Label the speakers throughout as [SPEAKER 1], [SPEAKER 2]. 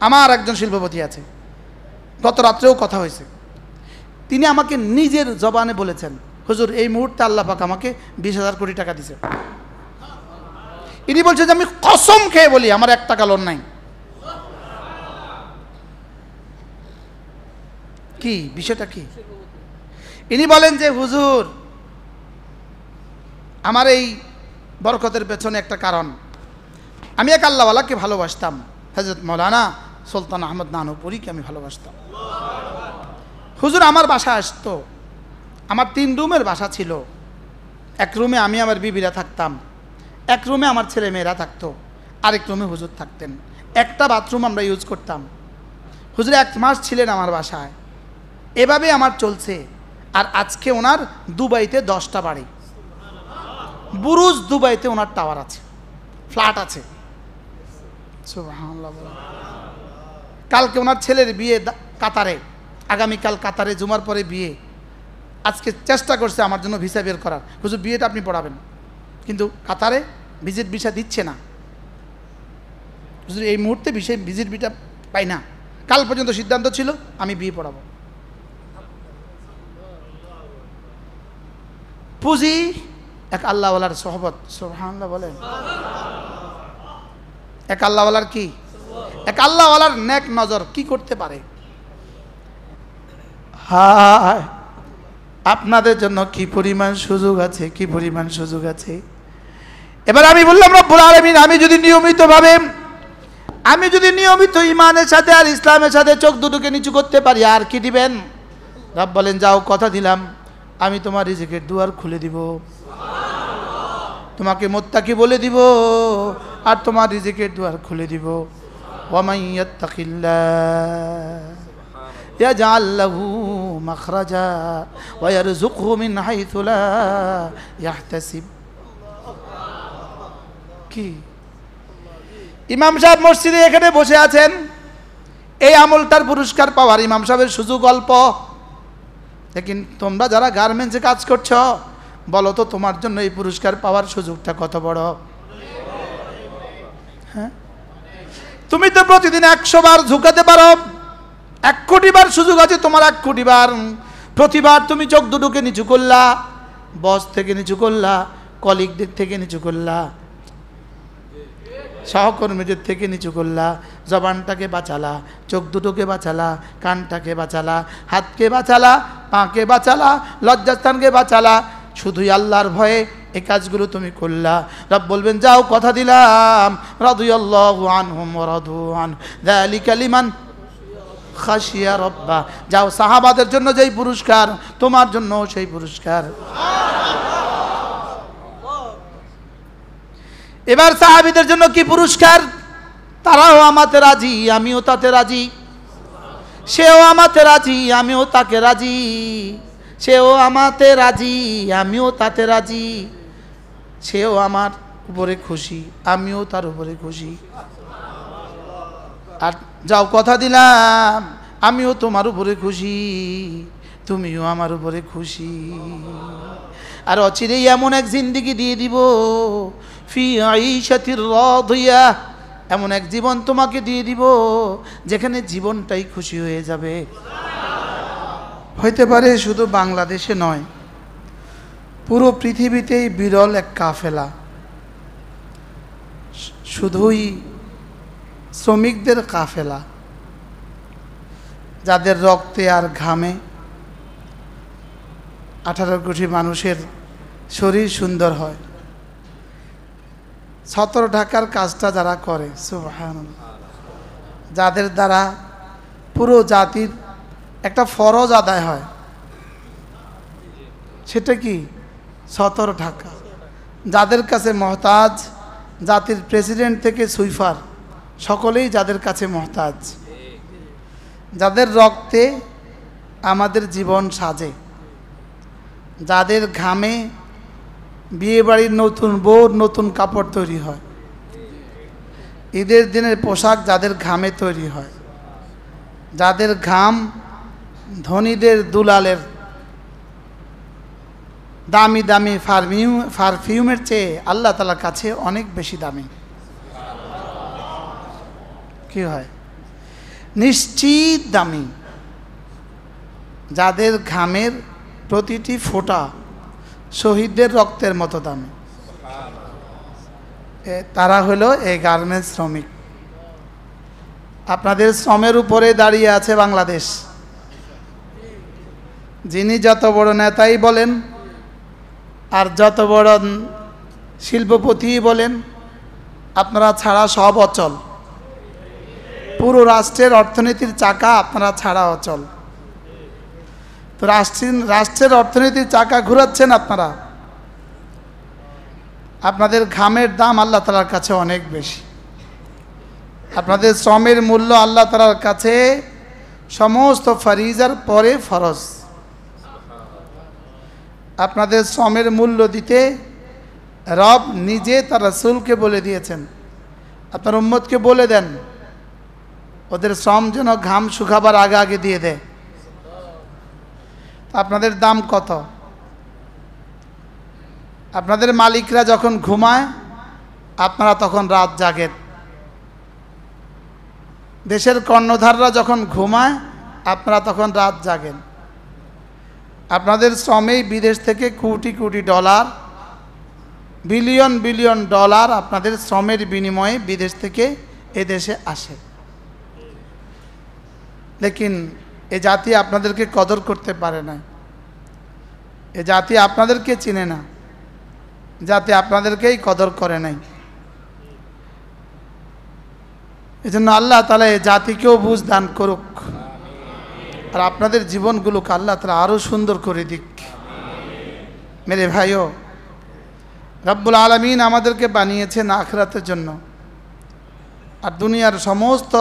[SPEAKER 1] আমার একজন শিল্পপতি আছে, গত রাত্রেও কথা হয়েছে। তিনি আমাকে নিজের জবানে বলেছেন, হুজুর এই মুহূর্তে আল্লাহ পাক আমাকে 20,000 কোটি টাকা দিয়েছে। ইনি বলছে যে আমি কসম খেয়ে বলি আমার 1 টাকা লোন নাই। কি বিষয়টা কি? ইনি বলেন যে হুজুর আমার এই বরকতের পেছনে একটা কারণ, আমি এক আল্লাহওয়ালাকে ভালোবাসতাম, হযরত মাওলানা সুলতান আহমদ নানুপুরীকে আমি ভালোবাসতাম। হুজুর আমার বাসা আসতো, আমার 3 রুমের বাসা ছিল। এক রুমে আমি আমার বিবিরা থাকতাম, এক রুমে আমার ছেলে মেয়েরা থাকতো, আরেক রুমে হুজুর থাকতেন। একটা বাথরুম আমরা ইউজ করতাম। হুজুর 1 মাস ছিলেন আমার বাসায়, এভাবে আমার চলছে। আর আজকে ওনার দুবাইতে 10টা বাড়ি, বুরুজ দুবাইতে ওনার টাওয়ার আছে, ফ্ল্যাট আছে। সুবহানাল্লাহ। কালকে ওনার ছেলের বিয়ে কাতারে, আগামীকাল কাতারে, জুমার পরে বিয়ে। আজকে চেষ্টা করছে আমার জন্য ভিসা বের করার, হুজুর বিয়েটা আপনি পড়াবেন, কিন্তু কাতারে ভিজিট ভিসা দিচ্ছে না। হুজুর এই মুহূর্তে ভিজিট ভিসা পাই না। কাল পর্যন্ত সিদ্ধান্ত ছিল আমি বিয়ে পড়াবো। পুঁজি এক আল্লাহওয়ালার সোহবত। সুবহানাল্লাহ বলেন। এক আল্লাহওয়ালার কি? এক আল্লাহওয়ালার নেক নজর কি করতে পারে। হায় আপনাদের জন্য কি পরিমাণ সুযোগ আছে, কি পরিমাণ সুযোগ আছে। এবার আমি বললাম রব্বুল আলামিন, আমি যদি নিয়মিত ইমানের সাথে আর ইসলামের সাথে চোখ দুটোকে নিচু করতে পারি আর কি দিবেন? রব বলেন যাও কথা দিলাম আমি তোমার রিজিকের দুয়ার খুলে দিব, তোমাকে মুত্তাকি বলে দিব আর তোমার রিজিকের দুয়ার খুলে দিব। ওয়া মান ইয়াত্তাকিল্লাহ ইয়াজআল লাহু মাখরাজা ওয়া ইয়ারযুকহু মিন হাইথু লা ইয়াহতাসিব। কি ইমাম সাহেব মসজিদে এখানে বসে আছেন, এই আমলটার পুরস্কার পাওয়ার ইমাম সাহেবের সুযোগ অল্প। লেকিন তোমরা যারা গার্মেন্টসে কাজ করছো বলো তো তোমার জন্য এই পুরস্কার পাওয়ার সুযোগটা কত বড়। হ্যাঁ, তুমি তো প্রতিদিন 100 বার ঝুঁকাতে পারো, 1 কোটি বার সুযোগ আছে তোমার, 1 কোটি বার। প্রতিবার তুমি চোখ দুটোকে নিচু করলা, বস থেকে নিচু করলা, কলিগদের থেকে নিচু করলা, সহকর্মীদের থেকে নিচু করলা, জবানটাকে বাঁচালা, চোখ দুটোকে বাঁচালা, কানটাকে বাঁচালা, হাতকে বাঁচালা, পাকে বাঁচালা, লজ্জাস্থানকে বাঁচালা, শুধুই আল্লাহর ভয়ে এই কাজগুলো তুমি করলা। রব বলবেন যাও কথা দিলাম রাদিয়াল্লাহু আনহুম ওয়া রাদু আন যালিকা লিমান খাশিয়া রাব্বা। যাও সাহাবাদের জন্য যেই পুরস্কার তোমার জন্য সেই পুরস্কার। এবার সাহাবীদের জন্য কি পুরস্কার? তারাও আমাতে রাজি, আমিও তাতে রাজি। সেও আমাতে রাজি, আমিও তাকে রাজি। সেও আমাতে রাজি, আমিও তাতে রাজি। সেও আমার উপরে খুশি, আমিও তার উপরে খুশি। আর যাও কথা দিলাম আমিও তোমার উপরে খুশি, তুমিও আমার উপরে খুশি। আর অচিরেই এমন এক জিন্দেগি দিয়ে দিব, ফি আইশাতির রাদিয়া, এমন এক জীবন তোমাকে দিয়ে দিব যেখানে জীবনটাই খুশি হয়ে যাবে। হইতে পারে শুধু বাংলাদেশে নয়, পুরো পৃথিবীতেই বিরল এক কাফেলা, শুধুই শ্রমিকদের কাফেলা, যাদের রক্তে আর ঘামে 18 কোটি মানুষের শরীর সুন্দর হয়। ছত্র ঢাকার কাজটা যারা করে, সুবহানাল্লাহ, যাদের দ্বারা পুরো জাতির একটা ফরজ আদায় হয়, সেটা কি? ছত্র ঢাকা। যাদের কাছে মহতাজ, জাতির প্রেসিডেন্ট থেকে সুইফার সকলেই যাদের কাছে মহতাজ, যাদের রক্তে আমাদের জীবন সাজে, যাদের ঘামে বিয়েবাড়ির নতুন বউ নতুন কাপড় তৈরি হয়, ঈদের দিনের পোশাক যাদের ঘামে তৈরি হয়, যাদের ঘাম ধনীদের দুলালের দামি দামি পারফিউমের চেয়ে আল্লাহ তাআলার কাছে অনেক বেশি দামি। কি হয়? নিশ্চিত দামি, যাদের ঘামের প্রতিটি ফোঁটা শহীদদের রক্তের মতো দামি, তারা হলো এই গার্মেন্টস শ্রমিক। আপনাদের শ্রমের উপরে দাঁড়িয়ে আছে বাংলাদেশ। যিনি যত বড় নেতাই বলেন আর যত বড় শিল্পপতি বলেন, আপনারা ছাড়া সব অচল। পুরো রাষ্ট্রের অর্থনীতির চাকা আপনারা ছাড়া অচল। তো রাষ্ট্রের অর্থনীতির চাকা ঘুরাচ্ছেন আপনারা। আপনাদের ঘামের দাম আল্লাহ তাআলার কাছে অনেক বেশি। আপনাদের শ্রমের মূল্য আল্লাহ তাআলার কাছে সমস্ত ফরিজার পরে ফরজ। আপনাদের শ্রমের মূল্য দিতে রব নিজে তার রাসূলকে বলে দিয়েছেন, আপনার উম্মতকে বলে দেন ওদের শ্রম যেন ঘাম শুকাবার আগে আগে দিয়ে দেয়। আপনাদের দাম কত? আপনাদের মালিকরা যখন ঘুমায় আপনারা তখন রাত জাগেন। দেশের কর্ণধাররা যখন ঘুমায় আপনারা তখন রাত জাগেন। আপনাদের শ্রমেই বিদেশ থেকে crore crore dollar, billion billion dollar আপনাদের শ্রমের বিনিময়ে বিদেশ থেকে এদেশে আসে। লেকিন এ জাতি আপনাদেরকে কদর করতে পারে না। এ জাতি আপনাদেরকে চিনে না, জাতি আপনাদেরকেই কদর করে নাই। এজন্য আল্লাহ তাআলা এই জাতিকেও বুঝ দান করুক, আর আপনাদের জীবনগুলোকে আল্লাহ তাআলা আরও সুন্দর করে দিক। মেরে ভাইও, রব্বুল আলামিন আমাদেরকে বানিয়েছেন আখিরাতের জন্য, আর দুনিয়ার সমস্ত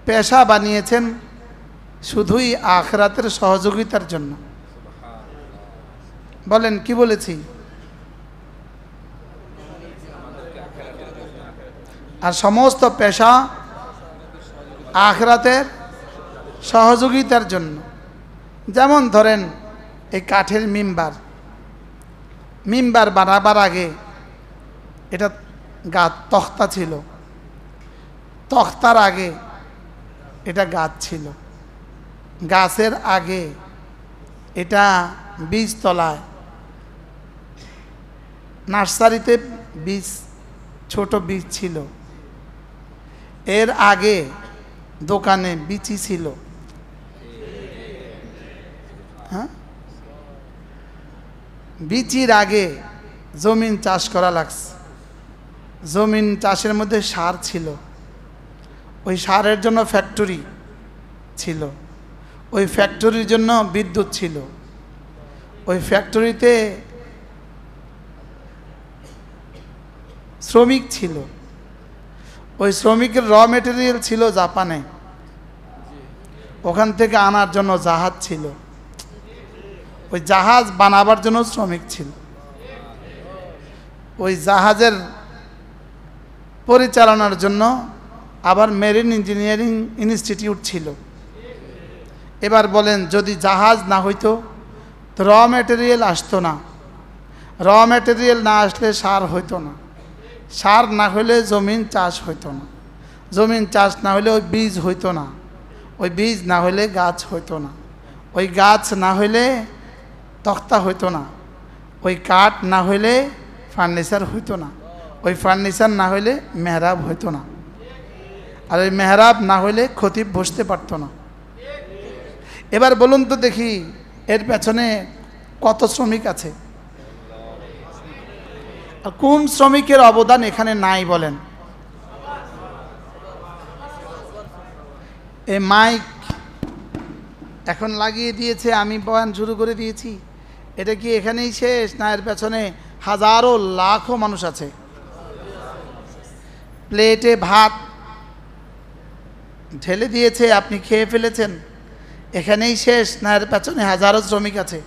[SPEAKER 1] পেশা বানিয়েছেন শুধুই আখিরাতের সহযোগিতার জন্য। বলেন কি বলেছি? আর সমস্ত পেশা আখিরাতের সহযোগিতার জন্য। যেমন ধরেন এই কাঠের মিম্বার বানাবার আগে এটা তক্তা ছিল, তক্তার আগে এটা গাছ ছিল, গাছের আগে এটা বীজতলায় নার্সারিতে বীজ, ছোট বীজ ছিল, এর আগে দোকানে বিচি ছিল। হ্যাঁ, বিচির আগে জমিন চাষ করা লাগছে, জমিন চাষের মধ্যে সার ছিল, ওই সারের জন্য ফ্যাক্টরি ছিল, ওই ফ্যাক্টরির জন্য বিদ্যুৎ ছিল, ওই ফ্যাক্টরিতে শ্রমিক ছিল, ওই শ্রমিকের র মেটেরিয়াল ছিল জাপানে, ওখান থেকে আনার জন্য জাহাজ ছিল, ওই জাহাজ বানাবার জন্য শ্রমিক ছিল, ওই জাহাজের পরিচালনার জন্য আবার মেরিন ইঞ্জিনিয়ারিং ইনস্টিটিউট ছিল। এবার বলেন যদি জাহাজ না হইতো তো র মেটেরিয়াল আসতো না, র মেটেরিয়াল না আসলে সার হইতো না, সার না হলে জমিন চাষ হইতো না, জমিন চাষ না হলে ওই বীজ হইতো না, ওই বীজ না হলে গাছ হইতো না, ওই গাছ না হইলে তক্তা হইতো না, ওই কাঠ না হইলে ফার্নিচার হইতো না, ওই ফার্নিচার না হইলে মেহরাব হইতো না, আর ওই মেহরাব না হইলে খতিব বসতে পারতো না। এবার বলুন তো দেখি এর পেছনে কত শ্রমিক আছে, আর কোন শ্রমিকের অবদান এখানে নাই বলেন? এই মাইক এখন লাগিয়ে দিয়েছে, আমি বয়ান শুরু করে দিয়েছি, এটা কি এখানেই শেষ না এর পেছনে হাজারো লাখো মানুষ আছে? প্লেটে ভাত ঢেলে দিয়েছে, আপনি খেয়ে ফেলেছেন, এখানেই শেষ না এর পেছনে হাজারো শ্রমিক আছে,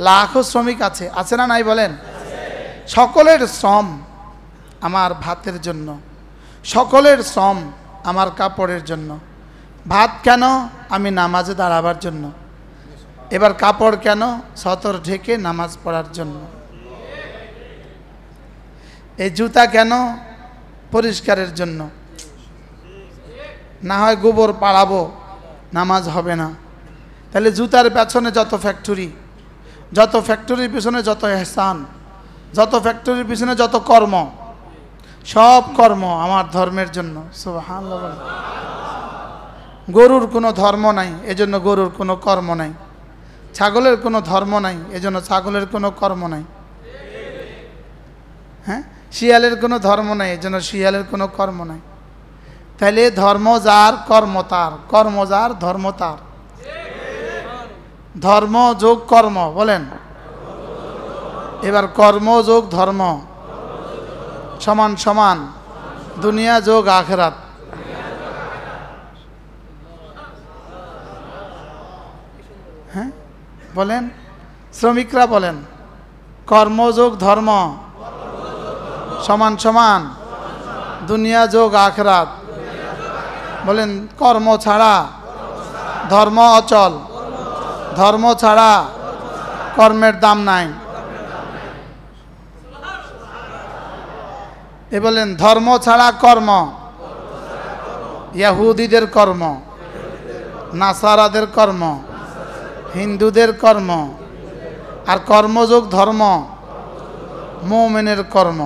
[SPEAKER 1] লাখো শ্রমিক আছে? আছে না নাই বলেন? সকলের শ্রম আমার ভাতের জন্য, সকলের শ্রম আমার কাপড়ের জন্য। ভাত কেন? আমি নামাজে দাঁড়াবার জন্য। এবার কাপড় কেন? সতর ঢেকে নামাজ পড়ার জন্য। এই জুতা কেন? পরিষ্কারের জন্য। না হয় গোবর পাড়াবো, নামাজ হবে না। তাহলে জুতার পেছনে যত ফ্যাক্টরি, যত ফ্যাক্টরির পিছনে যত এহসান, যত ফ্যাক্টরির পিছনে যত কর্ম, সব কর্ম আমার ধর্মের জন্য। সুবহানাল্লাহ। গরুর কোনো ধর্ম নাই, এজন্য গরুর কোনো কর্ম নাই। ছাগলের কোনো ধর্ম নাই, এজন্য ছাগলের কোনো কর্ম নাই। হ্যাঁ, শিয়ালের কোনো ধর্ম নাই, এজন্য শিয়ালের কোনো কর্ম নাই। তাহলে ধর্ম যার, কর্ম তার, কর্ম যার, ধর্ম তার। ধর্ম যোগ কর্ম, বলেন। এবার কর্ম যোগ ধর্ম সমান সমান দুনিয়া যোগ আখিরাত। হ্যাঁ বলেন, শ্রমিকরা বলেন, কর্মযোগ ধর্ম সমান সমান দুনিয়া যোগ আখিরাত। বলেন, কর্ম ছাড়া ধর্ম অচল, ধর্ম ছাড়া কর্মের দাম নাই। এ বলেন, ধর্ম ছাড়া কর্ম, ইহুদিদের কর্ম, নাসারাদের কর্ম, হিন্দুদের কর্ম, আর কর্মযোগ ধর্ম মুমিনের কর্ম।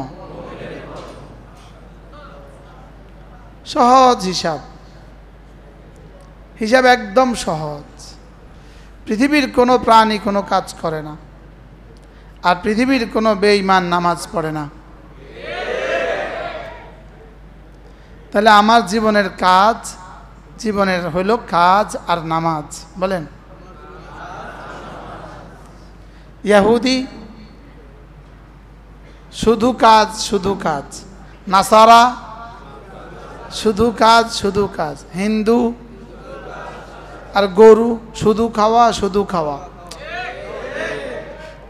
[SPEAKER 1] সহজ হিসাব, হিসাব একদম সহজ। পৃথিবীর কোনো প্রাণী কোনো কাজ করে না, আর পৃথিবীর কোনো বেঈমান নামাজ পড়ে না। তাহলে আমার জীবনের কাজ, জীবনের হইল কাজ আর নামাজ। বলেন, ইহুদি শুধু কাজ শুধু কাজ, নাসারা শুধু কাজ শুধু কাজ, হিন্দু আর গরু শুধু খাওয়া শুধু খাওয়া,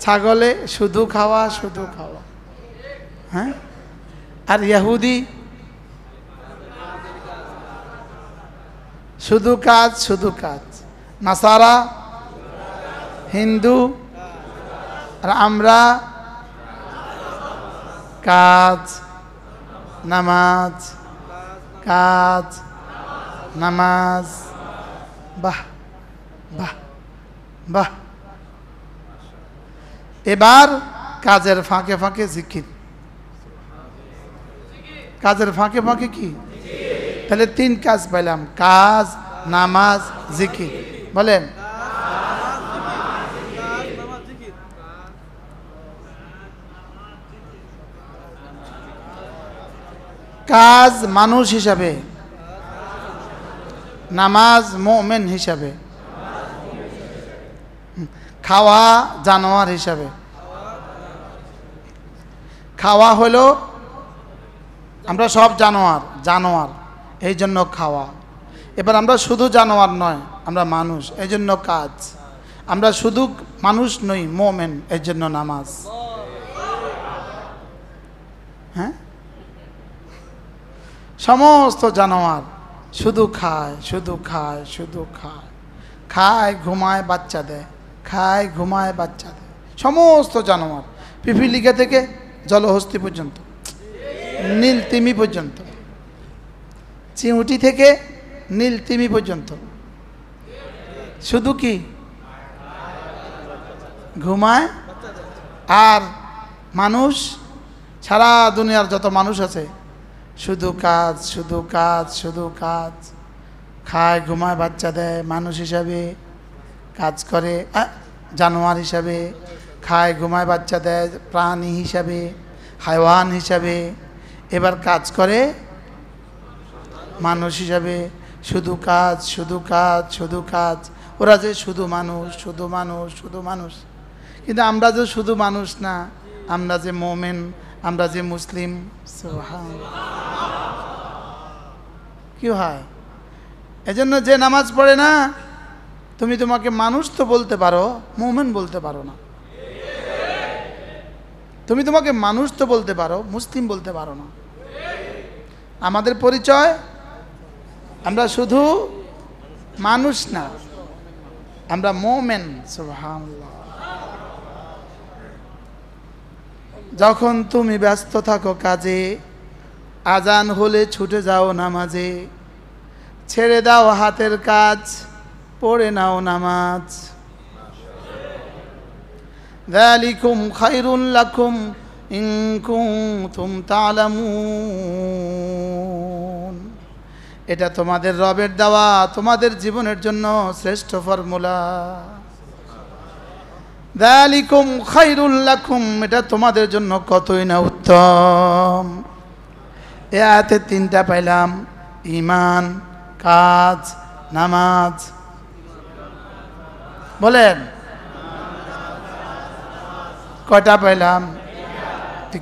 [SPEAKER 1] ছাগলে শুধু খাওয়া শুধু খাওয়া। হ্যাঁ, আর ইহুদি শুধু কাজ শুধু কাজ, নাসারা, হিন্দু, আর আমরা কাজ নামাজ, কাজ নামাজ। বাহ বাহ বাহ। এবার কাজের ফাঁকে ফাঁকে জিকির, কাজের ফাঁকে ফাঁকে কি? তাহলে 3 কাজ পাইলাম, কাজ, নামাজ, জিকির। বলেন, কাজ মানুষ হিসাবে, নামাজ মুমিন হিসাবে, খাওয়া জানোয়ার হিসাবে। খাওয়া হলো, আমরা সব জানোয়ার, জানোয়ার এই জন্য খাওয়া। এবার আমরা শুধু জানোয়ার নয়, আমরা মানুষ, এই জন্য কাজ। আমরা শুধু মানুষ নই, মুমিন, এই জন্য নামাজ। হ্যাঁ, সমস্ত জানোয়ার শুধু খায় শুধু খায় শুধু খায়, খায় ঘুমায় বাচ্চা দেয়, খায় ঘুমায় বাচ্চা দেয়। সমস্ত জানোয়ার, পিপিলিকা থেকে জলহস্তি পর্যন্ত, নীলতিমি পর্যন্ত, চিউটি থেকে নীলতিমি পর্যন্ত শুধু কি ঘুমায়। আর মানুষ, সারা দুনিয়ার যত মানুষ আছে শুধু কাজ শুধু কাজ শুধু কাজ, খায় ঘুমায় বাচ্চা দেয়, মানুষ হিসাবে কাজ করে, জানোয়ার হিসাবে খায় ঘুমায় বাচ্চা দেয়, প্রাণী হিসাবে, হাইওয়ান হিসাবে। এবার কাজ করে মানুষ হিসাবে, শুধু কাজ শুধু কাজ শুধু কাজ। ওরা যে শুধু মানুষ শুধু মানুষ শুধু মানুষ, কিন্তু আমরা যে শুধু মানুষ না, আমরা যে মুমিন, আমরা যে মুসলিম। সুবহানাল্লাহ। কি হয়? এজন্য যে নামাজ পড়ে না, তুমি তোমাকে মানুষ তো বলতে পারো, মুমিন বলতে পারো না। তুমি তোমাকে মানুষ তো বলতে পারো, মুসলিম বলতে পারো না। আমাদের পরিচয়, আমরা শুধু মানুষ না, আমরা মুমিন। সুবহানাল্লাহ। যখন তুমি ব্যস্ত থাকো কাজে, আজান হলে ছুটে যাও নামাজে, ছেড়ে দাও হাতের কাজ, পড়ে নাও নামাজ। যালিকুম খায়রুল লাকুম ইন কুনতুম তা'লামুন। এটা তোমাদের রবের দেওয়া তোমাদের জীবনের জন্য শ্রেষ্ঠ ফর্মুলা। যালিকুম খায়রুল লাকুম, এটা তোমাদের জন্য কতই না উত্তম। এ আয়াতে তিনটা পাইলাম, ঈমান, কাজ, নামাজ। বলেন কয়টা পাইলাম?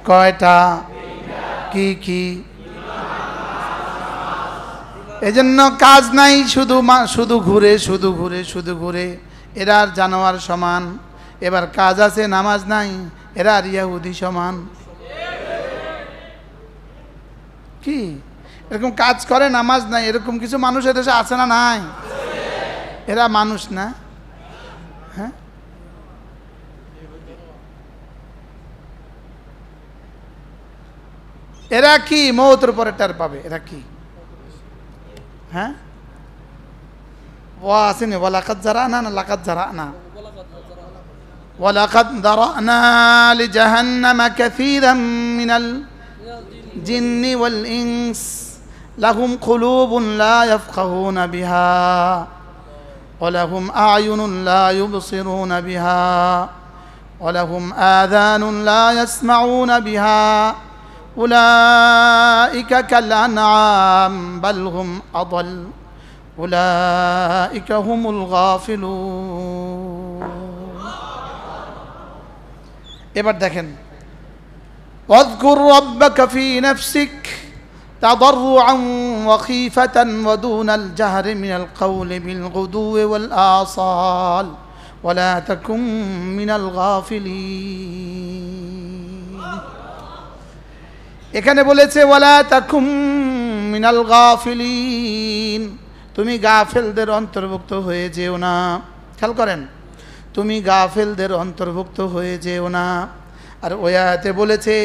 [SPEAKER 1] কয়টা? কি কি? এজন্য কাজ নাই, শুধু ঘুরে এরা আর জানোয়ার সমান। এবার কাজ আছে, নামাজ নাই, এরা আর ইহুদি সমান। কি এরকম কাজ করে নামাজ নাই, এরকম কিছু মানুষ এদেশে আছে না? নাই? এরা মানুষ না? হ্যাঁ, এরা কি মওতের পরে টের পাবে? এরা কি? হ্যাঁ, ওয়া আসেনি ওয়ালাকাদ জারানা না লাকাদ জারানা? ওয়ালাকাদ দারানা লিজাহান্নামা কাসীরাম মিনাল জিন্নি ওয়াল ইনস লাহুম কুলুবুন লা ইয়াফকাহুনা বিহা ওয়া লাহুম আ'য়ুনুন লা ইউবসিরুনা বিহা ওয়া লাহুম আযানুন লা ইয়াসমাউনা বিহা উলাইকা কাল আনআম বাল হুম আদাল উলাইকা হুমুল গাফিলুন। এবার দেখেন, ওয়াযকুর রাব্বাকা ফী নাফসিক তাদাররুআন ওয়া খীফাতান ওয়া দুনাল জাহরি মিনাল কওলি বিল গুদুওয়ি ওয়াল আসাল ওয়া লা তাকুম মিনাল গাফিলিন। এখানে বলেছে ওয়ালা তাকুম মিনাল গাফিলিন, তুমি গাফেলদের অন্তর্ভুক্ত হয়ে যেও না। খেয়াল করেন, তুমি গাফেলদের অন্তর্ভুক্ত হয়ে যেও না। আর ওই আয়াতে বলেছে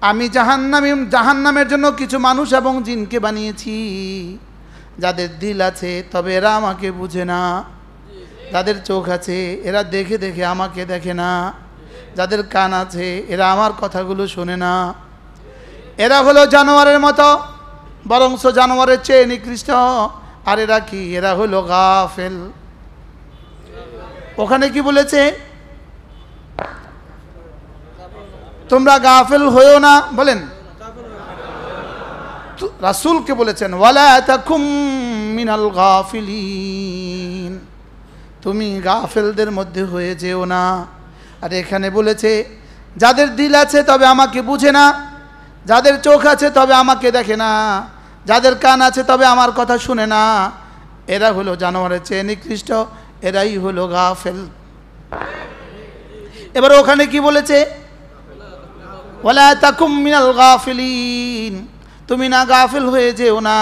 [SPEAKER 1] আমি জাহান্নামের জন্য কিছু মানুষ এবং জিনকে বানিয়েছি, যাদের দিল আছে তবে এরা আমাকে বুঝে না, যাদের চোখ আছে এরা দেখে দেখে আমাকে দেখে না, যাদের কান আছে এরা আমার কথাগুলো শোনে না। এরা হলো জানোয়ারের মতো, বরংস জানোয়ারের চেয়ে নিকৃষ্ট। আর এরা কি? এরা হলো গাফেল। ওখানে কি বলেছে? তোমরা গাফেল হয়েও না। বলেন, রাসূলকে বলেছেন ওয়ালা তাকুম মিনাল গাফিলিন, তুমি গাফেলদের মধ্যে হয়ে যেও না। আর এখানে বলেছে যাদের দিল আছে তবে আমাকে বুঝে না, যাদের চোখ আছে তবে আমাকে দেখে না, যাদের কান আছে তবে আমার কথা শুনে না, এরা হলো জানোয়ারের চেয়ে নিকৃষ্ট, এরাই হলো গাফেল। এবার ওখানে কি বলেছে? ওয়ালা তাকুম মিনাল গাফিলিন, তুমি না গাফেল হয়ে যেও না।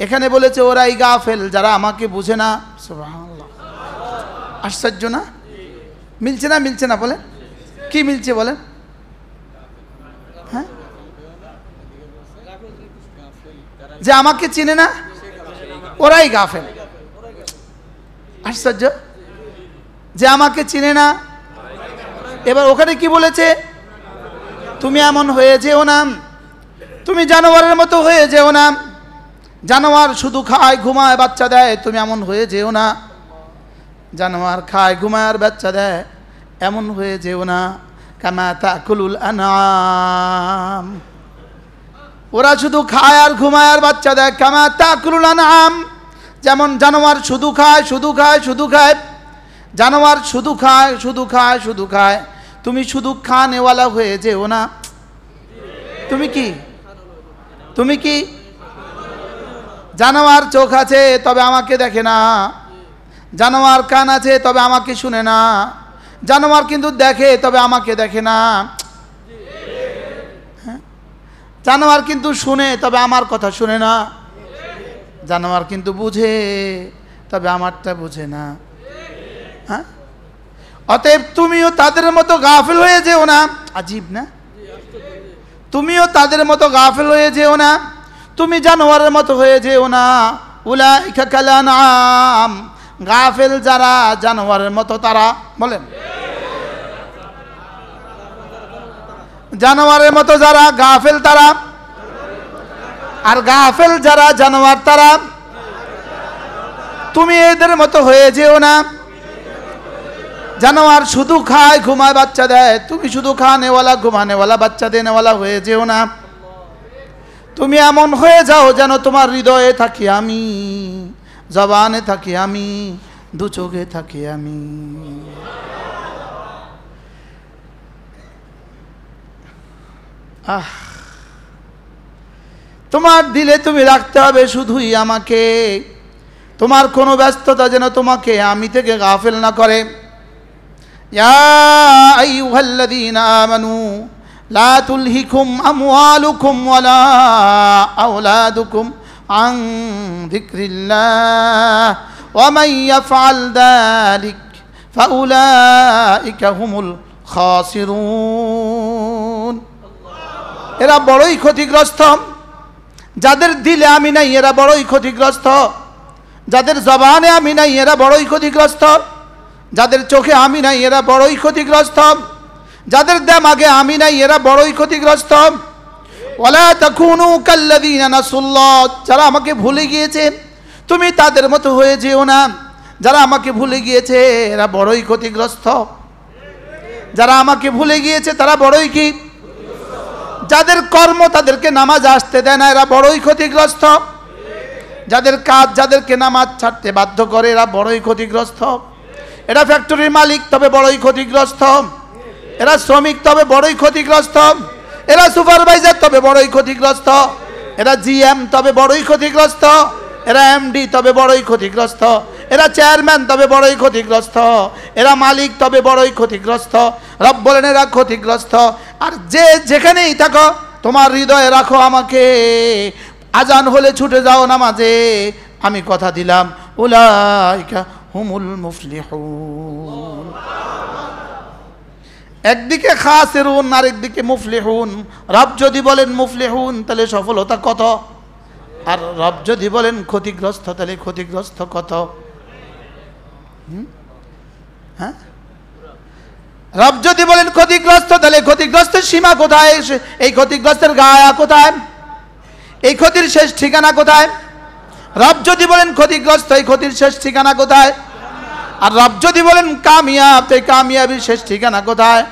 [SPEAKER 1] এখানে বলেছে ওরাই গাফেল যারা আমাকে বুঝে না। সুবহানাল্লাহ, আশ্চর্য না? মিলছে না? মিলছে না? বলেন কি মিলছে? বলেন। হ্যাঁ, যে আমাকে চিনে না ওরাই গাফেল। আশ্চর্য, যে আমাকে চিনে না। এবার ওখানে কি বলেছে? তুমি এমন হয়ে যেও না, তুমি জানোয়ারের মতো হয়ে যেও না। জানোয়ার শুধু খায় ঘুমায় বাচ্চা দেয়, তুমি এমন হয়ে যেও না। জানোয়ার খায় ঘুমায় আর বাচ্চা দেয়, এমন হয়ে যেও না। কামা তাকুলুল আনআম, ওরা শুধু খায় আর ঘুমায় আর বাচ্চা দেয়। কামা তাকুলুল আনআম, যেমন জানোয়ার শুধু খায় শুধু খায় শুধু খায়। জানোয়ার শুধু খায় শুধু খায় শুধু খায়, তুমি শুধু খানেওয়ালা হয়ে যেও না। তুমি কি? তুমি কি? জানোয়ার চোখ আছে তবে আমাকে দেখে না, জানোয়ার কান আছে তবে আমাকে শুনে না, জানোয়ার কিন্তু দেখে তবে আমাকে দেখে না। জানোয়ার কিন্তু শুনে তবে আমার কথা শুনে না, জানোয়ার কিন্তু বুঝে তবে আমারটা বুঝে না। হ্যাঁ, অতএব তুমিও তাদের মতো গাফিল হয়ে যেও না। আজীব না? তুমিও তাদের মতো গাফিল হয়ে যেও না, তুমি জানোয়ারের মতো হয়ে যেও না। উলাইকা কাল আনআম, গাফেল যারা জানোয়ারের মতো তারা। বলেন জানোয়ারের মতো যারা গাফেল তারা, আর গাফেল যারা জানোয়ার তারা। তুমি এদের মতো হয়ে যেও না। জানোয়ার শুধু খায় ঘুমায় বাচ্চা দেয়, তুমি শুধু খানেওয়ালা ঘুমানেওয়ালা বাচ্চা দেনেওয়ালা হয়ে যেও না। তুমি এমন হয়ে যাও যেন তোমার হৃদয়ে থাকি আমি, জবানে থাকি আমি, দু চোখে থাকি আমি। তোমার দিলে তুমি রাখতে হবে শুধুই আমাকে। তোমার কোনো ব্যস্ততা যেন তোমাকে আমি থেকে গাফেল না করে। ইয়া আইয়ুহাল্লাযীনা আমানু লা তুলহিকুম আমওয়ালুকুম ওয়ালা আওলাদুকুম আন যিকরিল্লাহ ওয়া মান ইয়াফআল যালিক ফাউলাইকা হুমুল খাসিরুন। এরা বড়ই ক্ষতিগ্রস্ত। যাদের দিলে আমি নাই এরা বড়ই ক্ষতিগ্রস্ত। যাদের জবানে আমি নাই এরা বড়ই ক্ষতিগ্রস্ত। যাদের চোখে আমি নাই এরা বড়ই ক্ষতিগ্রস্ত। যাদের দিমাগে আমি নাই এরা বড়ই ক্ষতিগ্রস্ত। ওয়ালা তাকুনু কাল্লাযীনা নাসুল্লাহ, যারা আমাকে ভুলে গিয়েছে তুমি তাদের মতো হয়ে যেও না। যারা আমাকে ভুলে গিয়েছে এরা বড়ই ক্ষতিগ্রস্ত। যারা আমাকে ভুলে গিয়েছে তারা বড়ই কি? যাদের কর্ম তাদেরকে নামাজ আসতে দেয় না এরা বড়ই ক্ষতিগ্রস্ত। যাদের কাজ যাদেরকে নামাজ ছাড়তে বাধ্য করে এরা বড়ই ক্ষতিগ্রস্ত। এরা ফ্যাক্টরির মালিক তবে বড়ই ক্ষতিগ্রস্ত। এরা শ্রমিক তবে বড়ই ক্ষতিগ্রস্ত। এরা সুপারভাইজার তবে বড়ই ক্ষতিগ্রস্ত। এরা জিএম তবে বড়ই ক্ষতিগ্রস্ত। এরা এমডি তবে বড়ই ক্ষতিগ্রস্ত। এরা চেয়ারম্যান তবে বড়ই ক্ষতিগ্রস্ত। এরা মালিক তবে বড়ই ক্ষতিগ্রস্ত। রব বলেন এরা ক্ষতিগ্রস্ত। আর যে যেখানেই থাকো তোমার হৃদয়ে রাখো আমাকে। আজান হলে ছুটে যাও নামাজে, আমি কথা দিলাম উলাইকা হুমুল মুফলিহুন। একদিকে খাসিরুন আর একদিকে মুফলিহুন। রব যদি বলেন মুফলিহুন তাহলে সফলতা কত, আর রব যদি বলেন ক্ষতিগ্রস্ত তাহলে ক্ষতিগ্রস্ত কত। হ্যাঁ, রব যদি বলেন ক্ষতিগ্রস্ত তাহলে ক্ষতিগ্রস্তের সীমা কোথায়? এই ক্ষতিগ্রস্তের গায়া কোথায়? এই ক্ষতির শেষ ঠিকানা কোথায়? রব যদি বলেন ক্ষতিগ্রস্ত এই ক্ষতির শেষ ঠিকানা কোথায়? আর রব যদি বলেন কামিয়াব এই কামিয়াবির শেষ ঠিকানা কোথায়?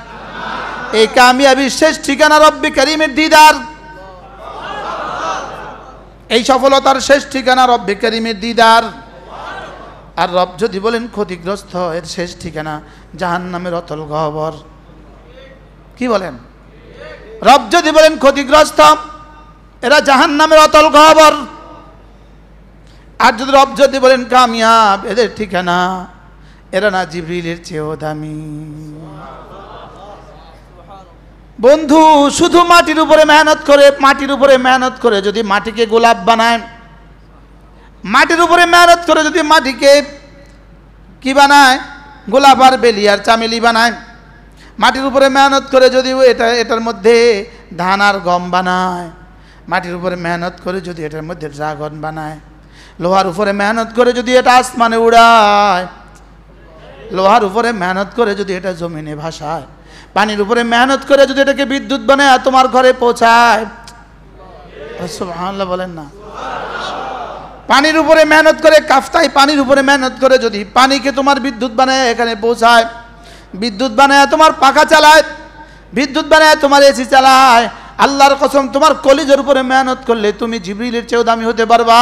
[SPEAKER 1] এই কামিয়াবির শেষ ঠিকানা রব্বে করিমের দিদার। এই সফলতার শেষ ঠিকানা রব্বে করিমের দিদার। আর রব যদি বলেন ক্ষতিগ্রস্ত এর শেষ ঠিকানা জাহান্নামের অতল গহ্বর। কি বলেন? রব যদি বলেন ক্ষতিগ্রস্ত এরা জাহান্নামের অতল গহ্বর। আর যদি রব যদি বলেন কামিয়াব এদের ঠিকানা এরা না জিবরিলের চেয়েও দামি। বন্ধু শুধু মাটির উপরে মেহনত করে যদি মাটিকে গোলাপ বানায়, মাটির উপরে মেহনত করে যদি মাটিকে কি বানায়? গোলাপ আর বেলি আর চামেলি বানায়। মাটির উপরে মেহনত করে যদি এটার মধ্যে ধান আর গম বানায়। মাটির উপরে মেহনত করে যদি এটার মধ্যে ড্রাগন বানায়। লোহার উপরে মেহনত করে যদি এটা আসমানে উড়ায়। লোহার উপরে মেহনত করে যদি এটা জমিনে ভাসায়। পানির উপরে মেহনত করে যদি এটাকে বিদ্যুৎ বানায় তোমার ঘরে পৌঁছায়। সুবহানাল্লাহ বলেন না। পানির উপরে মেহনত করে কাফতাই পানির উপরে মেহনত করে যদি পানিকে তোমার বিদ্যুৎ বানায় এখানে পৌঁছায়। বিদ্যুৎ বানায় তোমার পাখা চালায়। বিদ্যুৎ বানায় তোমার এসি চালায়। আল্লাহর কসম তোমার কলিজের উপরে মেহনত করলে তুমি জিবরিলের চেয়েও দামি হতে পারবা।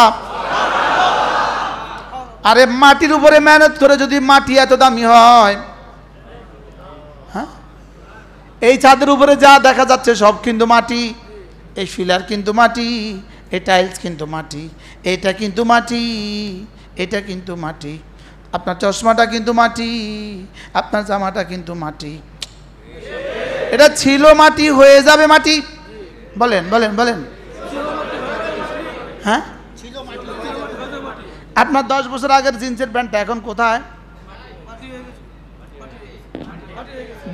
[SPEAKER 1] আরে মাটির উপরে মেহনত করে যদি মাটি এত দামি হয়, হ্যাঁ, এই ছাদের উপরে যা দেখা যাচ্ছে সব কিন্তু মাটি। এই ফিলার কিন্তু মাটি, এই টাইলস কিন্তু মাটি, এটা কিন্তু মাটি, এটা কিন্তু মাটি, আপনার চশমাটা কিন্তু মাটি, আপনার জামাটা কিন্তু মাটি। এটা ছিল মাটি হয়ে যাবে মাটি। বলেন বলেন বলেন। হ্যাঁ, আপনার 10 বছর আগের জিন্সের প্যান্টটা এখন কোথায়?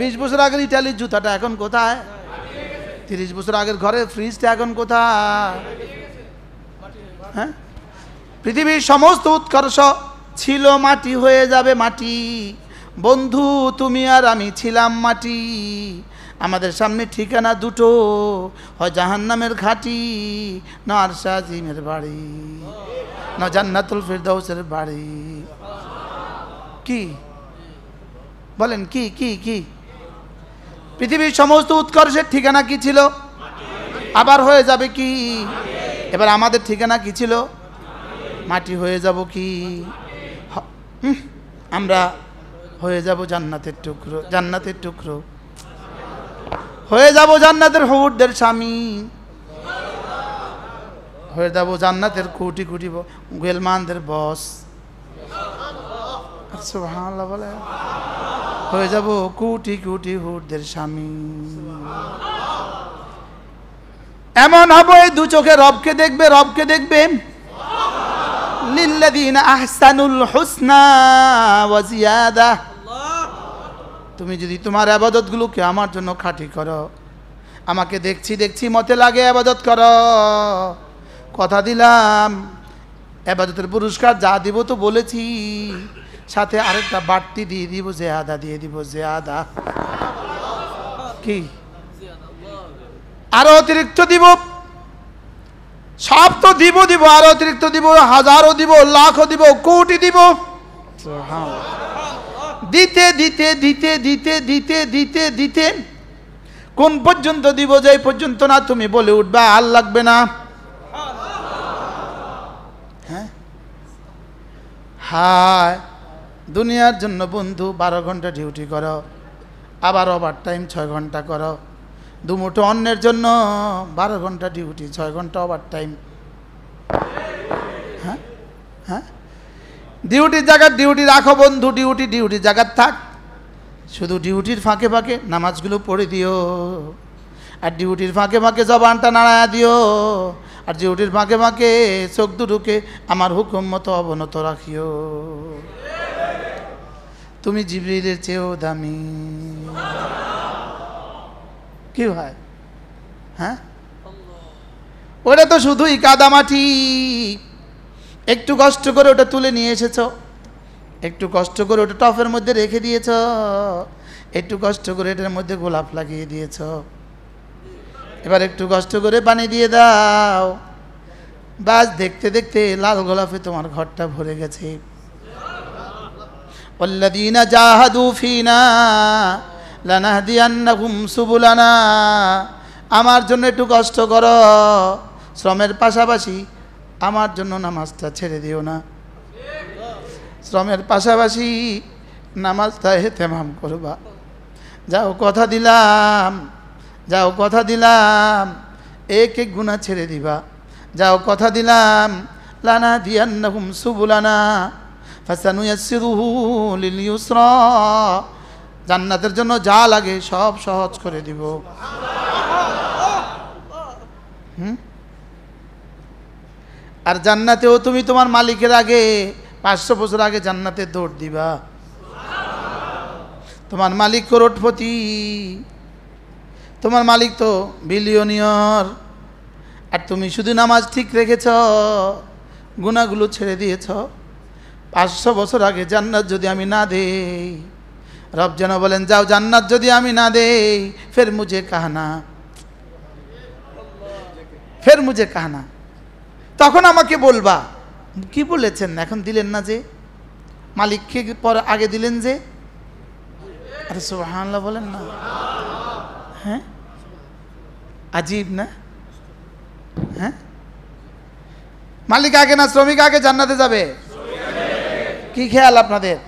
[SPEAKER 1] 20 বছর আগের ইটালির জুতাটা এখন কোথায়? 30 বছর আগের ঘরের ফ্রিজটা এখন কোথায়? হ্যাঁ, পৃথিবীর সমস্ত উৎকর্ষ ছিল মাটি হয়ে যাবে মাটি। বন্ধু তুমি আর আমি ছিলাম মাটি। আমাদের সামনে ঠিকানা দুটো, হয় জাহান্নামের ঘাটি, না আরশে আজিমের বাড়ি, না জান্নাতুল ফিরদাউসের বাড়ি। কি বলেন? কি কি কি? পৃথিবীর সমস্ত উৎকর্ষের ঠিকানা কি ছিল? আবার হয়ে যাবে কি? এবার আমাদের ঠিকানা কি ছিল? মাটি হয়ে যাব কি? আমরা হয়ে যাব জান্নাতের টুকরো, জান্নাতের টুকরো হয়ে যাব, জান্নাতের হুরদের স্বামী হয়ে যাব, জান্নাতের কোটি কোটি গোয়েলমানদের বস। সুবহানাল্লাহ বলে, হয়ে যাব কোটি কোটি হুরদের স্বামী। এমন হবে দু চোখে রবকে দেখবে, রবকে দেখবে। লিল্লাযীনা আহসানুল হুসনা ওয়া জিয়াদা। তুমি যদি তোমার ইবাদতগুলোকে আমার জন্য খাঁটি করো, আমাকে দেখছি দেখছি মতে লাগে ইবাদত করো, কথা দিলাম ইবাদতের পুরস্কার যা দিব তো বলেছি, সাথে আরেকটা বাড়তি দিয়ে দিব, জিয়াদা দিয়ে দিব, জিয়াদা। কি? আরো অতিরিক্ত দিব। সব তো দিব দিব, আরো অতিরিক্ত দিব, হাজারও দিব, লাখও দিব, কোটি দিব। দিতে দিতে দিতে দিতে দিতে দিতে দিতে কোন পর্যন্ত দিব? যে পর্যন্ত না তুমি বলে উঠবে আর লাগবে না। হ্যাঁ, হায় দুনিয়ার জন্য বন্ধু 12 ঘন্টা ডিউটি করো, আবার ওভার টাইম 6 ঘন্টা করো। দুমুঠো অন্যের জন্য 12 ঘন্টা ডিউটি, 6 ঘন্টা ওভার টাইম। হ্যাঁ হ্যাঁ, ডিউটির জায়গায় ডিউটি রাখো বন্ধু, ডিউটি ডিউটির জায়গায় থাক। শুধু ডিউটির ফাঁকে ফাঁকে নামাজগুলো পড়ে দিও, আর ডিউটির ফাঁকে ফাঁকে জবানটা নাড়ায়া দিও, আর ডিউটির ফাঁকে ফাঁকে চোখ দুটোকে আমার হুকুম মতো অবনত রাখিও। তুমি জিবরিলের চেয়েও দামি। কি হয়? হ্যাঁ, ওটা তো শুধুই কাদামাটি। একটু কষ্ট করে ওটা তুলে নিয়ে এসেছ, একটু কষ্ট করে ওটা টফের মধ্যে রেখে দিয়েছ, একটু কষ্ট করে এটার মধ্যে গোলাপ লাগিয়ে দিয়েছ। এবার একটু কষ্ট করে পানি দিয়ে দাও, বাস দেখতে দেখতে লাল গোলাপে তোমার ঘরটা ভরে গেছে। ওয়াল্লাযীনা জাহাদু ফীনা লানাহদিয়ান্নাহুম সুবুলানা। আমার জন্য একটু কষ্ট করো, শ্রমের পাশাপাশি আমার জন্য নামাজটা ছেড়ে দিও না। শ্রমের পাশাপাশি নামাজটা ইহতেমাম করবা। যাও কথা দিলাম, যাও কথা দিলাম, এক এক গুনাহ ছেড়ে দিবা। যাও কথা দিলাম, লানাহদিয়ান্নাহুম সুবুলানা ফাসানুয়াসসিরুহু লিল ইউসরা। জান্নাতের জন্য যা লাগে সব সহজ করে দিব। আর জান্নাতেও তুমি তোমার মালিকের আগে 500 বছর আগে জান্নাতে দৌড় দিবা। তোমার মালিক করোড়পতি, তোমার মালিক তো বিলিয়নিয়র, আর তুমি শুধু নামাজ ঠিক রেখেছ, গুনাহগুলো ছেড়ে দিয়েছ। 500 বছর আগে জান্নাত যদি আমি না দেই, রব যেন বলেন যাও জান্নাত যদি আমি না দেই, ফের মুঝে কাহনা, ফের মুঝে কাহনা। তখন আমাকে বলবা কি বলেছেন, এখন দিলেন না যে, মালিককে পর আগে দিলেন যে। আরে সুবহানাল্লাহ বলেন না। হ্যাঁ, আজীব না? হ্যাঁ, মালিক আগে না শ্রমিক আগে জান্নাতে যাবে? কি খেয়াল আপনাদের?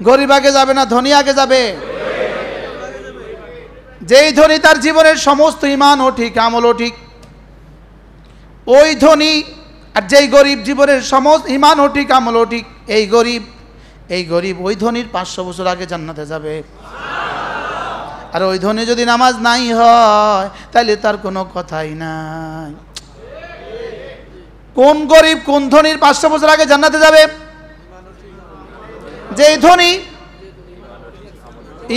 [SPEAKER 1] গরিব আগে যাবে না ধনী আগে যাবে? যেই ধনী তার জীবনের সমস্ত ঈমানও ঠিক, আমলও ঠিক, ওই ধনী। আর যেই গরিব জীবনের সমস্ত ঈমানও ঠিক, আমলও ঠিক, এই গরিব ওই ধনীর 500 বছর আগে জান্নাতে যাবে। আর ওই ধনী যদি নামাজ নাই হয় তাহলে তার কোনো কথাই নাই। কোন গরিব কোন ধনীর 500 বছর আগে জান্নাতে যাবে? যেই ধনী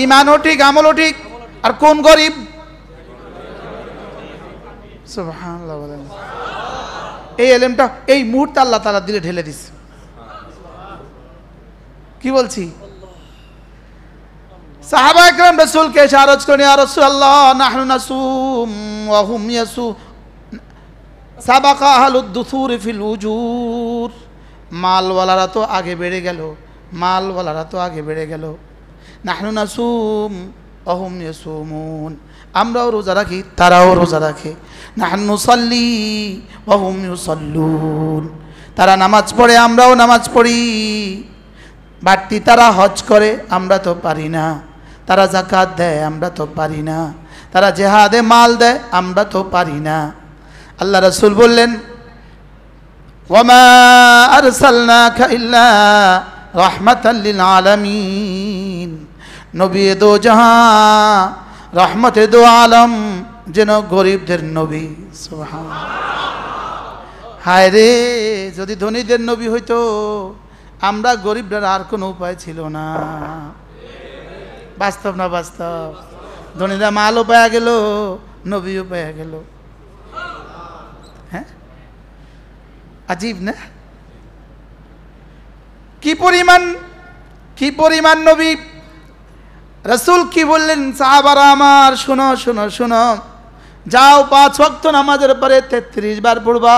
[SPEAKER 1] ঈমানও ঠিক, আমলও ঠিক। আর কোন গরিব? সুবহানাল্লাহ বলেন। এই এলেমটা এই মুহূর্তে আল্লাহ তাআলা দিলে ঢেলে দিছে। কি বলছি? সাহাবা একরাম রাসূলকে এসে আরজ করেন, ইয়া রাসূলুল্লাহ নাহনু নাসুম ওয়া হুম ইয়াসু সাবাকা আহলুদ দুসুর ফিল উজুর। মালওয়ালারা তো আগে বেড়ে গেল, মালওয়ালারা তো আগে বেড়ে গেল। নাহনু নাসুম ওয়া হুম ইয়াসুমুন, আমরাও রোজা রাখি তারাও রোজা রাখে। নাহনু নুসাল্লি ওয়া হুম ইউসাল্লুন, তারা নামাজ পড়ে আমরাও নামাজ পড়ি। বাড়তি তারা হজ করে আমরা তো পারি না, তারা যাকাত দেয় আমরা তো পারি না, তারা জিহাদে মাল দেয় আমরা তো পারি না। আল্লাহ রাসূল বললেন, ওয়ামা আরসালনাকা ইল্লা রাহমাতাল লিল আলামিন, নবী দো জাহান রহমতে দো আলম, যেন গরিবদের নবী। সুবহানাল্লাহ। হায় রে, যদি ধনীদের নবী হইতো, আমরা গরিবরা আর কোনো উপায় ছিল না। বাস্তব না বাস্তব? ধনীরা মালও পাওয়া গেল, নবীও পাওয়া গেল। হ্যাঁ, আজীব না? কি পরিমাণ নবী! রাসূল কি বললেন? সাহাবারা আমার শোনো শোনো শোনো, যাও 5 ওয়াক্ত নামাজের পরে 33 বার পড়বা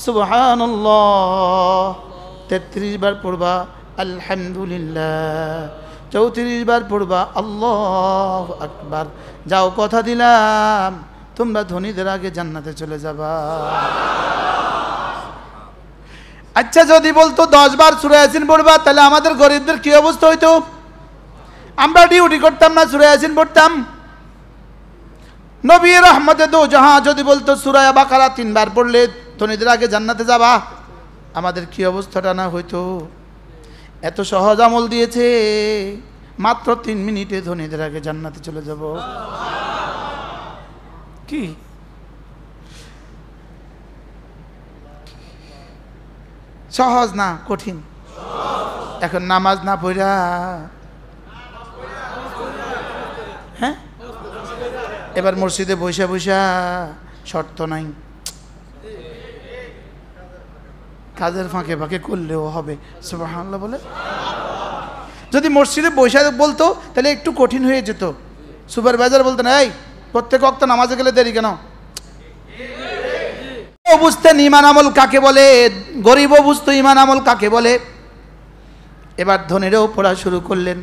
[SPEAKER 1] সুবহানাল্লাহ, 33 বার পড়বা আলহামদুলিল্লাহ, 34 বার পড়বা আল্লাহু আকবার। যাও, কথা দিলাম তোমরা ধনীদের আগে জান্নাতে চলে যাবা। আচ্ছা, যদি বলতো 10 বার সূরা ইয়াসিন পড়বা, তাহলে আমাদের গরিবদের কি অবস্থা হইতো? আমরা ডিউটি করতাম না, সূরা ইয়াসিন পড়তাম। নবী রহমতে দো জাহান যদি বলতো সূরা বাকারা 3 বার পড়লে ধনীদের আগে জান্নাতে যাবা, আমাদের কি অবস্থাটা না হইতো? এত সহজ আমল দিয়েছে, মাত্র 3 মিনিটে ধনীদের আগে জান্নাতে চলে যাব। কি সহজ না কঠিন? এখন নামাজ না পড়া, হ্যাঁ, এবার মসজিদে বসে বসে শর্ত নাই, কাজের ফাঁকে ফাঁকে করলেও হবে। সুবহানাল্লাহ বলে যদি মসজিদে বসে বলতো, তাহলে একটু কঠিন হয়ে যেত। সুপারভাইজার বলতেন, এই প্রত্যেক ওয়াক্ত নামাজে গেলে দেরি কেন? বুঝতেন ঈমান আমল কাকে বলে, গরিবও বুঝতো ঈমান আমল কাকে বলে। এবার ধনীরাও পড়া শুরু করলেন।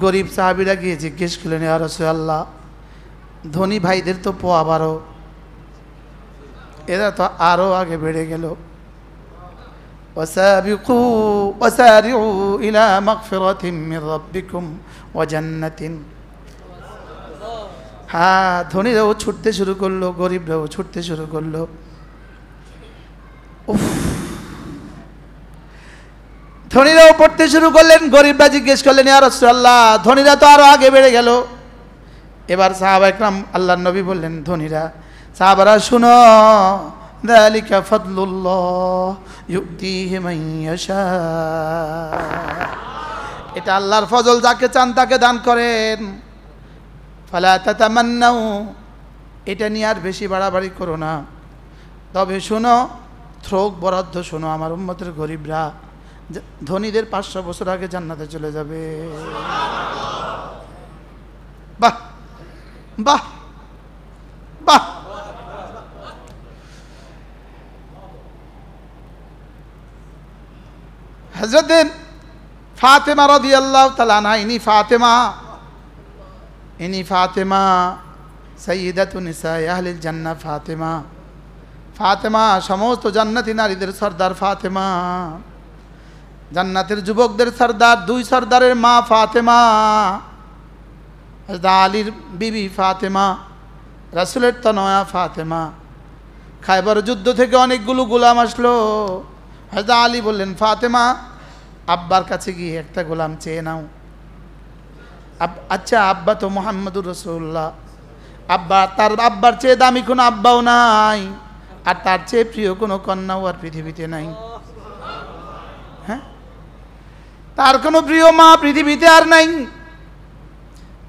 [SPEAKER 1] গরিব সাহাবীরা গিয়ে জিজ্ঞেস করলেন, ইয়া রাসূলুল্লাহ, ধনী ভাইদের তো পোয়া 12, এরা তো আরো আগে বেড়ে গেল। ওয়াসাবিকু ওয়াসারিউ ইলা মাগফিরাতিন মির রাব্বিকুম ওয়া জান্নাতিন। হ্যাঁ, ধনীরাও ছুটতে শুরু করলো, গরিবরাও ছুটতে শুরু করলো। উফ, ধনীরাও পড়তে শুরু করলেন, গরিবরা জিজ্ঞেস করলেন, ইয়া রাসূলুল্লাহ, ধনীরা তো আরো আগে বেড়ে গেল। এবার সাহাবা একরাম আল্লাহর নবী বললেন, ধনীরা, সাহাবারা শুনো, যালিকা ফাদলুল্লাহ ইউতিহি মান ইয়াশা, এটা আল্লাহর ফজল, যাকে চান তাকে দান করেন। ফালা তাতামান্নাউ, এটা নিয়ে আর বেশি বাড়াবাড়ি করো না। তবে শোনো, থ্রোক বরাদ্দ শোনো, আমার উম্মতের গরিবরা ধনীদের 500 বছর আগে জান্নাতে চলে যাবে। বাহ বাহ বাহ। হযরত ফাতেমা রাদিয়াল্লাহু তাআলা আনহা, ইনি ফাতেমা সাইয়্যিদাতু নিসায়ে আহলিল জান্নাহ। ফাতেমা সমস্ত জান্নাতি নারীদের সর্দার। ফাতেমা জান্নাতের যুবকদের সর্দার। 2 সর্দারের মা ফাতেমা, হযরত আলীর বিবি ফাতেমা, রাসূলের তনয়া ফাতেমা। খায়বার যুদ্ধ থেকে অনেকগুলো গোলাম আসলো। হযরত আলী বললেন, ফাতেমা, আব্বার কাছে গিয়ে একটা গোলাম চেয়ে নাও। আচ্ছা, আব্বা তো মুহাম্মদুর রাসূলুল্লাহ, তার আব্বার চেয়ে দামি কোনো আব্বাও নাই, আর তার চেয়ে প্রিয় কোনো কন্যাও আর পৃথিবীতে নাই। হ্যাঁ, তার কোনো প্রিয় মা পৃথিবীতে আর নাই,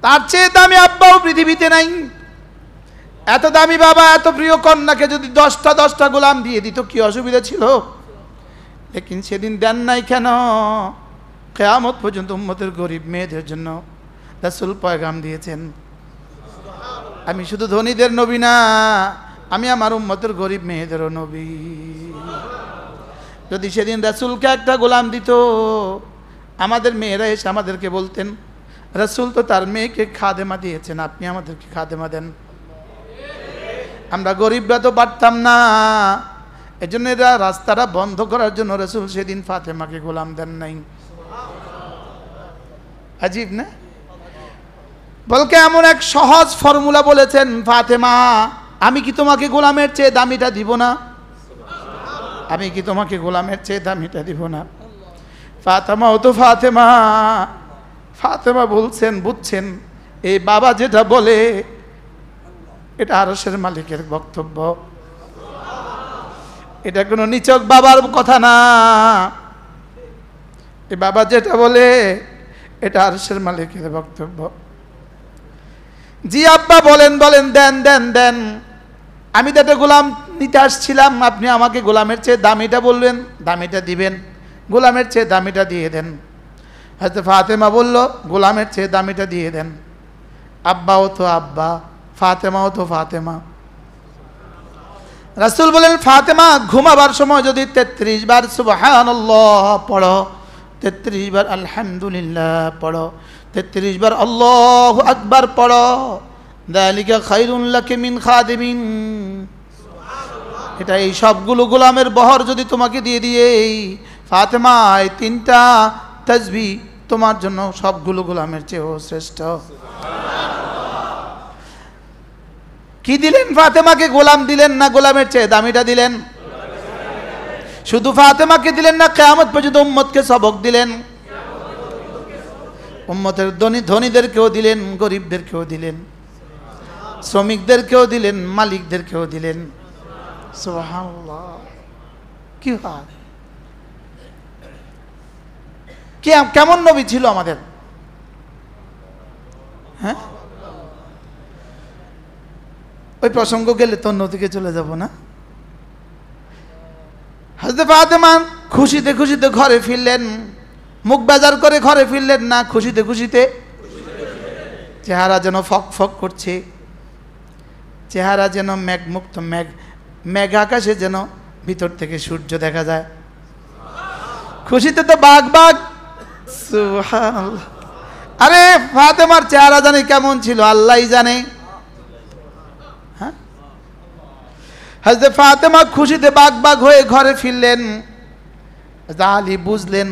[SPEAKER 1] তার চেয়ে দামি আব্বাও পৃথিবীতে নাই। এত দামি বাবা এত প্রিয় কন্যাকে যদি 10টা গোলাম দিয়ে দিত কি অসুবিধা ছিল? লেকিন সেদিন দেন নাই কেন? কিয়ামত পর্যন্ত উম্মতের গরিব মেয়েদের জন্য রাসূল পয়গাম দিয়েছেন, আমি শুধু ধনীদের নবী না, আমি আমার উম্মতের গরিব মেয়েদেরও নবী। যদি সেদিন রাসূলকে একটা গোলাম দিত, আমাদের মেয়েরা এসে আমাদেরকে বলতেন, রাসূল তো তার মেয়েকে খাদেমা দিয়েছেন, আপনি আমাদেরকে খাদেমা দেন। আমরা গরিবরা তো পারতাম না, এজন্য এরা রাস্তাটা বন্ধ করার জন্য রাসূল সেদিন ফাতেমাকে গোলাম দেন নাই। আজীব না? বলকে এমন এক সহজ ফর্মুলা বলেছেন, ফাতেমা আমি কি তোমাকে গোলামের চেয়ে দামিটা দিব না? আমি কি তোমাকে গোলামের চেয়ে দামিটা দিব না? ফাতেমা ও তো ফাতেমা, ফাতেমা বলছেন, বুঝছেন এই বাবা যেটা বলে এটা আরশের মালিকের বক্তব্য, এটা কোনো নিচক বাবার কথা না। এই বাবা যেটা বলে এটা আরশের মালিকের বক্তব্য। জি আব্বা বলেন বলেন, দেন দেন দেন, আমি তো একটা গোলাম নিতে আসছিলাম, আপনি আমাকে গোলামের চেয়ে দামিটা বলবেন, দামিটা দিবেন, গোলামের চেয়ে দামিটা দিয়ে দেন। হয়তো ফাতেমা বলল গোলামের চেয়ে দামিটা দিয়ে দেন। আব্বাও তো আব্বা, ফাতেমাও তো ফাতেমা। রাসূল বলেন, ফাতেমা ঘুমাবার সময় যদি 33 বার সুবহানাল্লাহ পড়ো, 33 বার আলহামদুলিল্লাহ পড়ো, 33 বার আল্লাহু আকবার পড়ো, যালিকা খায়রুন লাকি মিন খাদিমিন, এটা এই সবগুলো গোলামের বহর যদি তোমাকে দিয়ে দিয়ে, ফাতেমা এই 3টা তাসবিহ তোমার জন্য সবগুলো গোলামের চেয়েও শ্রেষ্ঠ। কি দিলেন ফাতেমাকে? গোলাম দিলেন না গোলামের চেয়ে দামিটা দিলেন? শুধু ফাতেমাকে দিলেন না, কিয়ামত পর্যন্ত উম্মতকে সবক দিলেন। উম্মতের ধনীদেরকেও দিলেন, গরিবদেরকেও দিলেন, শ্রমিকদেরকেও দিলেন, মালিকদেরকেও দিলেন। সুবহানাল্লাহ, কি হয়! কেমন নবী ছিল আমাদের? হ্যাঁ, ওই প্রসঙ্গ গেলে তো অন্যদিকে চলে যাব না। হযরত ফাতেমা খুশিতে খুশিতে ঘরে ফিরলেন, মুখ বেজার করে ঘরে ফিরলেন না, খুশিতে খুশিতে। চেহারা যেন ফক ফক করছে, চেহারা যেন মেঘমুক্ত, মেঘ আকাশে যেন ভিতর থেকে সূর্য দেখা যায়। খুশিতে তো বাঘ বাঘ। সুবহানাল্লাহ। আরে ফাতেমার চেহারা জানে কেমন ছিল, আল্লাহই জানে। হ্যাঁ, হযরত ফাতেমা খুশিতে বাঘ বাঘ হয়ে ঘরে ফিরলেন। আলী বুঝলেন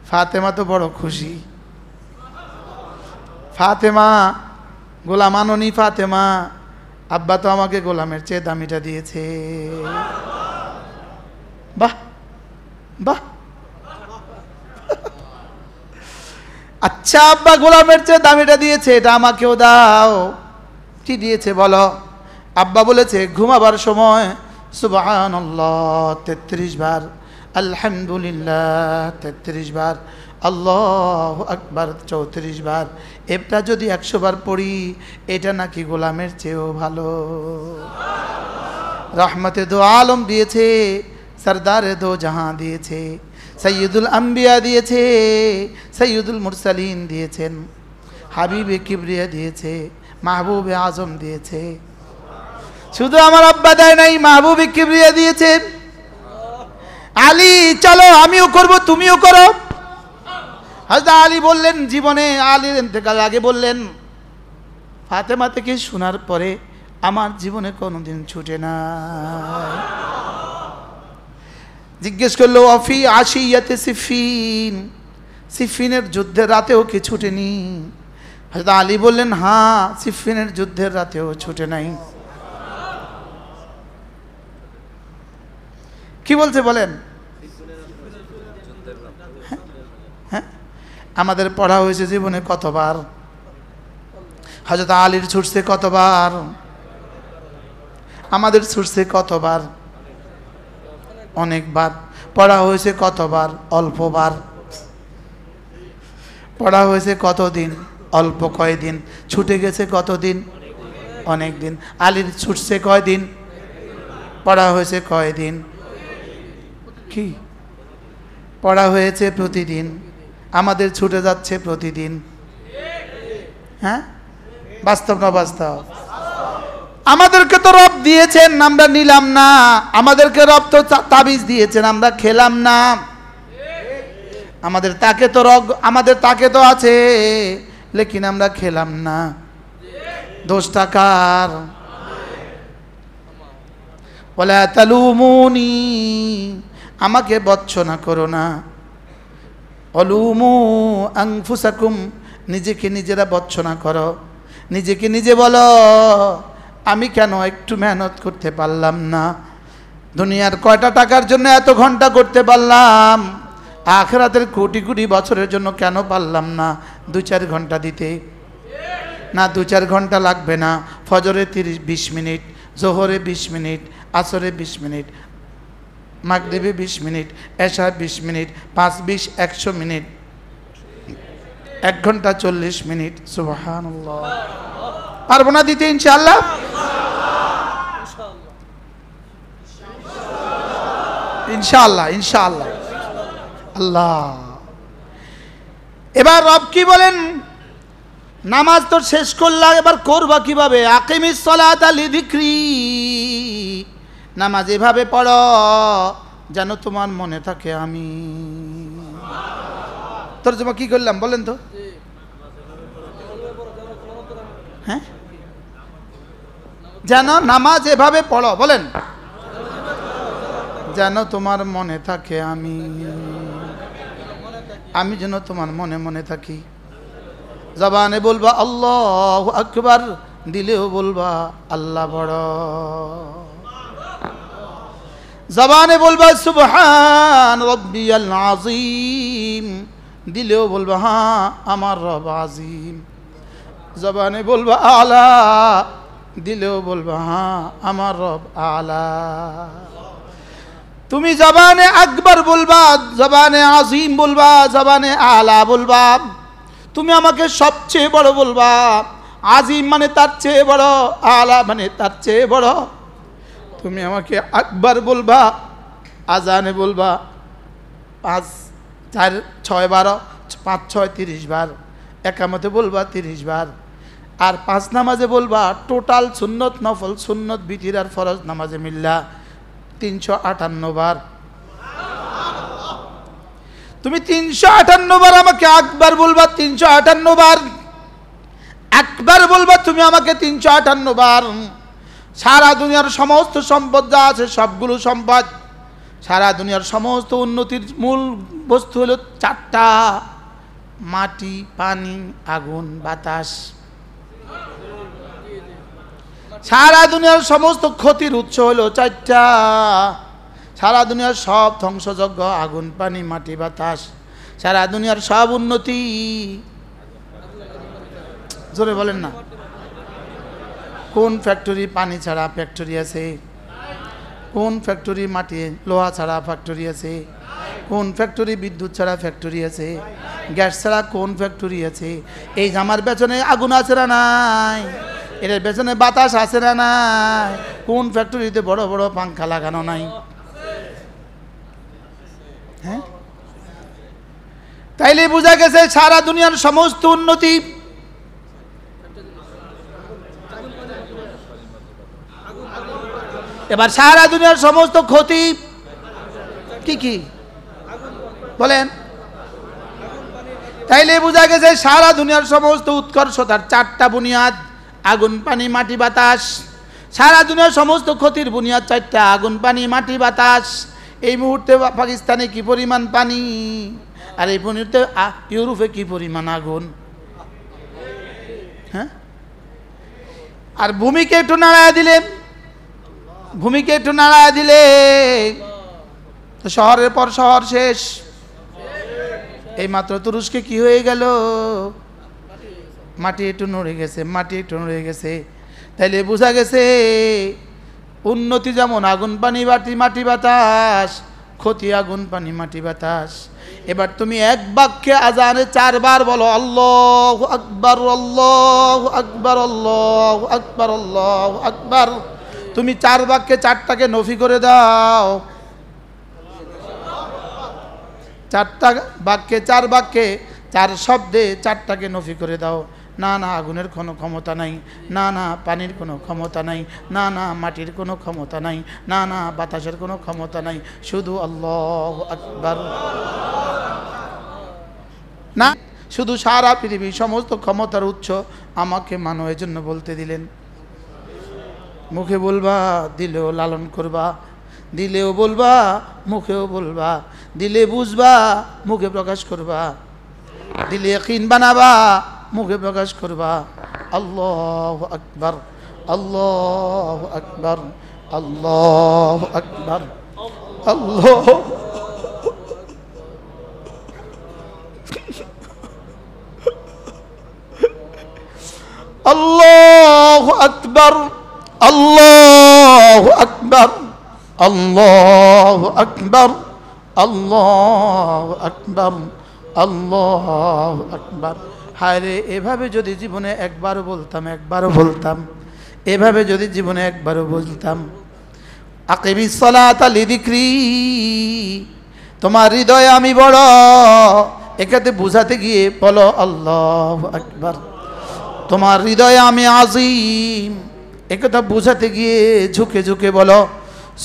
[SPEAKER 1] ফাতেমা তো বড় খুশি। ফাতেমা গোলাম আননি, ফাতেমা আব্বা তো আমাকে গোলামের চেয়ে দামিটা দিয়েছে। বাহ বাহ, আচ্ছা আব্বা গোলামের চেয়ে দামিটা দিয়েছে, এটা আমাকেও দাও। কি দিয়েছে বলো? আব্বা বলেছে ঘুমাবার সময় সুবহানাল্লাহ 33 বার, আলহামদুলিল্লাহ 33 বার, আল্লাহু আকবার 34 বার। এটা যদি 100 বার পড়ি, এটা নাকি গোলামের চেয়েও ভালো। রহমতে দো আলম দিয়েছে, সরদারে দো জাহাঁ দিয়েছে, সৈয়দুল আম্বিয়া দিয়েছে, সৈয়দুল মুরসালিন দিয়েছেন, হাবিবে কিবরিয়া দিয়েছে, মাহবুবে আজম দিয়েছে। শুধু আমার আব্বা দেয় নাই, মাহবুবে কিবরিয়া দিয়েছেন। আলী চলো আমিও করব, তুমিও করো। হযরত আলী বললেন, জীবনে আলীর ইন্তেকাল আগে বললেন, ফাতেমা থেকে শোনার পরে আমার জীবনে কোনোদিন ছুটে না। জিজ্ঞেস করলো অফি আশিয়াতে সিফিন, সিফিনের যুদ্ধের রাতেও কি ছুটেনি? হযরত আলী বললেন, হ্যাঁ সিফিনের যুদ্ধের রাতেও ছুটে নাই। কি বলছে বলেন? হ্যাঁ, আমাদের পড়া হয়েছে জীবনে কতবার? হযরত আলীর ছুটছে কতবার? আমাদের ছুটছে কতবার? অনেকবার। পড়া হয়েছে কতবার? অল্পবার। পড়া হয়েছে কতদিন? অল্প কয়দিন। ছুটে গেছে কতদিন? অনেক দিন। আলীর ছুটছে কয়দিন, পড়া হয়েছে কয়দিন, কি পড়া হয়েছে প্রতিদিন, আমাদের ছুটে যাচ্ছে প্রতিদিন। হ্যাঁ, বাস্তব না বাস্তব? আমাদেরকে তো রব দিয়েছেন, আমরা নিলাম না। আমাদেরকে রব তো তাবিজ দিয়েছেন, আমরা খেলাম না। আমাদের তাকে তো আছে, লেকিন আমরা খেলাম না। দোষটা কার? ওয়ালা তালুমুনি, আমাকে বচ্চনা করো না। অলুমু আনফুসাকুম, নিজেকে নিজেরা বচ্চনা করো। নিজেকে নিজে বলো, আমি কেন একটু মেহনত করতে পারলাম না? দুনিয়ার কয়টা টাকার জন্য এত ঘন্টা করতে পারলাম, আখিরাতের কোটি কোটি বছরের জন্য কেন পারলাম না 2-4 ঘন্টা দিতে? না, 2-4 ঘন্টা লাগবে না। ফজরে 30-20 মিনিট, জোহরে 20 মিনিট, আসরে 20 মিনিট, মাগরিবে 20 মিনিট, এশা 20 মিনিট, 5-20 100 মিনিট, 1 ঘন্টা 40 মিনিট। সুবহানাল্লাহ। পারবো না দিতে ইনশাআল্লাহ? ইনশাআল্লাহ, ইনশাআল্লাহ। আল্লাহ। এবার রব কি বলেন? নামাজ তো শেষ করলা, এবার করবা কিভাবে? আকিমিস সালাতা লিযিকরি, নামাজ এভাবে পড়ো যেন তোমার মনে থাকে আমি। তরজমা কি করলাম বলেন তো? হ্যাঁ, যেন নামাজ এভাবে পড়ো, বলেন, যেন তোমার মনে থাকে আমি, আমি যেন তোমার মনে মনে থাকি। জবানে বলবা আল্লাহু আকবার, দিলেও বলবা আল্লাহ বড়। জবানে বলবা সুবহান রাব্বিয়াল আযীম, দিলেও বলবা হ্যাঁ আমার রব আজিম। জবানে বলবা আলা, দিলেও বলবা হ্যাঁ আমার রব আলা। তুমি জবানে আকবার বলবা, জবানে আজিম বলবা, জবানে আলা বলবা। তুমি আমাকে সবচেয়ে বড় বলবা, আজিম মানে তার চেয়ে বড়, আলা মানে তার চেয়ে বড়। তুমি আমাকে আকবার বলবা, আজানে বলবা 5, 4, 6, 12, 5, 6, 30 বার, একামতে বলবা 30 বার, আর 5 নামাজে বলবা টোটাল সুন্নত নফল, সুন্নত বিতির আর ফরজ নামাজে মিল্লা 358 বার। তুমি 358 বার আমাকে আকবার বলবা, 358 বার আকবার বলবা তুমি আমাকে 358 বার। সারা দুনিয়ার সমস্ত সম্পদ যা আছে সবগুলো সম্পদ, সারা দুনিয়ার সমস্ত উন্নতির মূল বস্তু হলো 4টা: মাটি, পানি, আগুন, বাতাস। সারা দুনিয়ার সমস্ত ক্ষতির উৎস হলো 4টা। সারা দুনিয়ার সব ধ্বংসযজ্ঞ আগুন, পানি, মাটি, বাতাস। সারা দুনিয়ার সব উন্নতি, জোরে বলেন না, কোন ফ্যাক্টরি পানি ছাড়া ফ্যাক্টরি আছে? কোন ফ্যাক্টরি মাটি লোহা ছাড়া ফ্যাক্টরি আছে? কোন ফ্যাক্টরি বিদ্যুৎ ছাড়া ফ্যাক্টরি আছে? গ্যাস ছাড়া কোন ফ্যাক্টরি আছে? এই জামার পেছনে আগুন আছে না নাই? এর পেছনে বাতাস আছে না নাই? কোন ফ্যাক্টরিতে বড় বড় পাঙ্খা লাগানো নাই? হ্যাঁ, তাইলে বোঝা গেছে সারা দুনিয়ার সমস্ত উন্নতি এবার সারা দুনিয়ার সমস্ত ক্ষতি কি কি বলেন? তাইলে বোঝা গেছে সারা দুনিয়ার সমস্ত উৎকর্ষতার 4টা বুনিয়াদ: আগুন, পানি, মাটি, বাতাস। সারা দুনিয়ার সমস্ত ক্ষতির বুনিয়াদ 4টা: আগুন, পানি, মাটি, বাতাস। এই মুহূর্তে পাকিস্তানে কি পরিমাণ পানি, আর এই মুহূর্তে ইউরোপে কি পরিমাণ আগুন। হ্যাঁ, আর ভূমিকে একটু নাড়ায় দিলে, ভূমিকে একটু নাড়ায় দিলে তো শহরের পর শহর শেষ। এই মাত্র তুরস্কে কি হয়ে গেল? মাটি একটু নড়ে গেছে, মাটি একটু নড়ে গেছে। তাইলে বোঝা গেছে উন্নতি যেমন আগুন, পানি, মাটি, বাতাস, ক্ষতি আগুন পানি মাটি বাতাস। এবার তুমি এক বাক্যে আজানে 4 বার বলো আল্লাহু আকবার আল্লাহু আকবার আল্লাহু আকবার আল্লাহু আকবার। তুমি 4 বাক্যে 4টাকে নফি করে দাও। 4টা বাক্যে 4 বাক্যে 4 শব্দে 4টাকে নফি করে দাও। না না আগুনের কোনো ক্ষমতা নাই, না না পানির কোনো ক্ষমতা নাই, না না মাটির কোনো ক্ষমতা নাই, না না বাতাসের কোনো ক্ষমতা নাই, শুধু আল্লাহু আকবার। না শুধু সারা পৃথিবীর সমস্ত ক্ষমতার উৎস আমাকে মানো, এজন্য বলতে দিলেন। মুখে বলবা, দিলেও লালন করবা, দিলেও বলবা, মুখেও বলবা, দিলে বুঝবা, মুখে প্রকাশ করবা, দিলে ইয়াকিন বানাবা, মুখে প্রকাশ করবা। আল্লাহু আকবার আল্লাহু আকবার আল্লাহু আকবার আল্লাহ। আল্লাহু আকবার আল্লাহু আকবার আল্লাহু আকবার আল্লাহু আকবার আল্লাহু আকবার। হায় রে, এভাবে যদি জীবনে একবারও বলতাম, এভাবে যদি জীবনে একবারও বলতাম। আকিমিস সালাতা লিযিকরি, তোমার হৃদয়ে আমি বড়, এটাতে বুঝাতে গিয়ে বলো আল্লাহু আকবার। তোমার হৃদয়ে আমি আজিম, একথা বুঝাতে গিয়ে ঝুঁকে ঝুঁকে বলো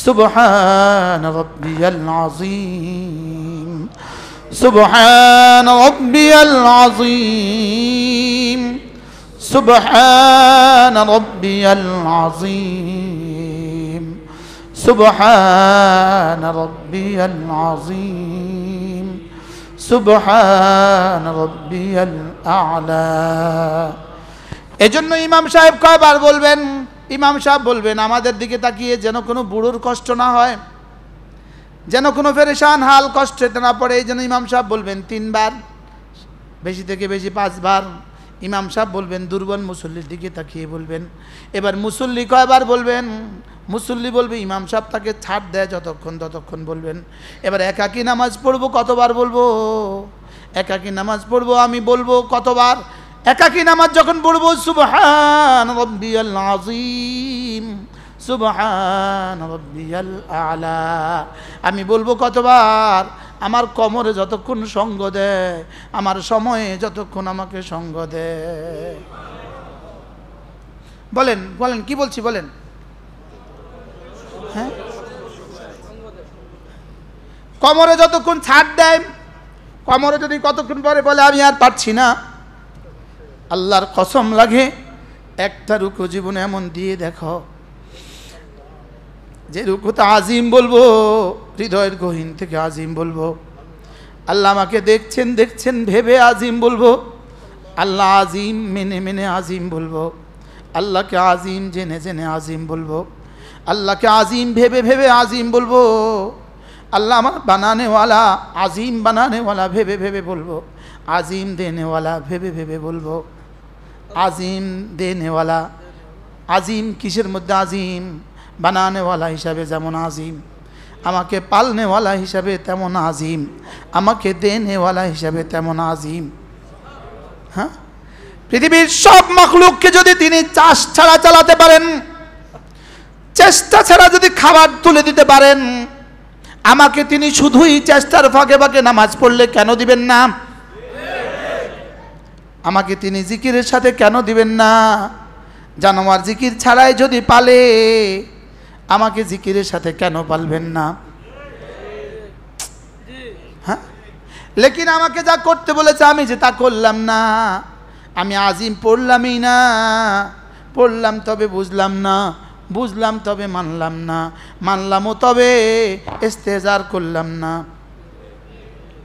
[SPEAKER 1] সুবহান রাব্বিয়াল আযীম সুবহান রাব্বিয়াল আযীম সুবহান রাব্বিয়াল আযীম সুবহান রাব্বিয়াল আযীম সুবহান রাব্বিয়াল আ'লা। এজন্য ইমাম সাহেব কয়বার বলবেন? ইমাম সাহেব বলবেন আমাদের দিকে তাকিয়ে যেন কোনো বুড়োর কষ্ট না হয়, যেন কোনো পেরেশান হাল কষ্টে না পড়ে। এই জন্য ইমাম সাহেব বলবেন 3 বার, বেশি থেকে বেশি 5 বার। ইমাম সাহেব বলবেন দুর্বল মুসল্লির দিকে তাকিয়ে বলবেন। এবার মুসল্লি কয়বার বলবেন? মুসল্লি বলবে ইমাম সাহেব তাকে ছাড় দেয় যতক্ষণ ততক্ষণ বলবেন। এবার একাকী নামাজ পড়বো কতবার বলবো? একাকী নামাজ পড়বো আমি বলবো কতবার? একাকী নামাজ যখন পড়বো সুবহান রাব্বিয়াল আযীম সুবহান রাব্বিয়াল আ'লা আমি বলবো কতবার? আমার কোমরে যতক্ষণ সঙ্গ দেয়, আমার সময়ে যতক্ষণ আমাকে সঙ্গ দেয়। বলেন বলেন কি বলছি বলেন? হ্যাঁ, কোমরে যতক্ষণ ছাড় দেয়, কোমরে যদি কতক্ষণ পরে বলে আমি আর পারছি না, আল্লাহর কসম লাগে একটা রুকু জীবনে এমন দিয়ে দেখো যে রুকুতে আজিম বলবো, হৃদয়ের গহীন থেকে আজিম বলবো। আল্লাহ আমাকে দেখছেন দেখছেন ভেবে আজিম বলবো, আল্লাহ আজিম মেনে মেনে আজিম বলবো, আল্লাহকে আজিম জেনে জেনে আজিম বলবো, আল্লাহকে আজিম ভেবে ভেবে আজিম বলবো। আল্লাহ আমার বানানেওয়ালা, আজিম বানানেওয়ালা ভেবে ভেবে বলবো, আজিম দেনেওয়ালা ভেবে ভেবে বলবো। আজিম দেনেওয়ালা, আজিম কিসের মধ্যে? আজিম বানানেওয়ালা হিসাবে যেমন আজিম, আমাকে পালনেওয়ালা হিসাবে তেমন আজিম, আমাকে দেনেওয়ালা হিসাবে তেমন আজিম। হ্যাঁ, পৃথিবীর সব মাখলুককে যদি তিনি চাষ ছাড়া চালাতে পারেন, চেষ্টা ছাড়া যদি খাবার তুলে দিতে পারেন, আমাকে তিনি শুধুই চেষ্টার ফাঁকে ফাঁকে নামাজ পড়লে কেন দিবেন না? আমাকে তিনি জিকিরের সাথে কেন দিবেন না? জানোয়ার জিকির ছাড়াই যদি পালে, আমাকে জিকিরের সাথে কেন পালবেন না? হ্যাঁ, লেকিন আমাকে যা করতে বলেছে আমি যে তা করলাম না। আমি আজিম পড়লামই না, পড়লাম তবে বুঝলাম না, বুঝলাম তবে মানলাম না, মানলামও তবে ইস্তেজার করলাম না।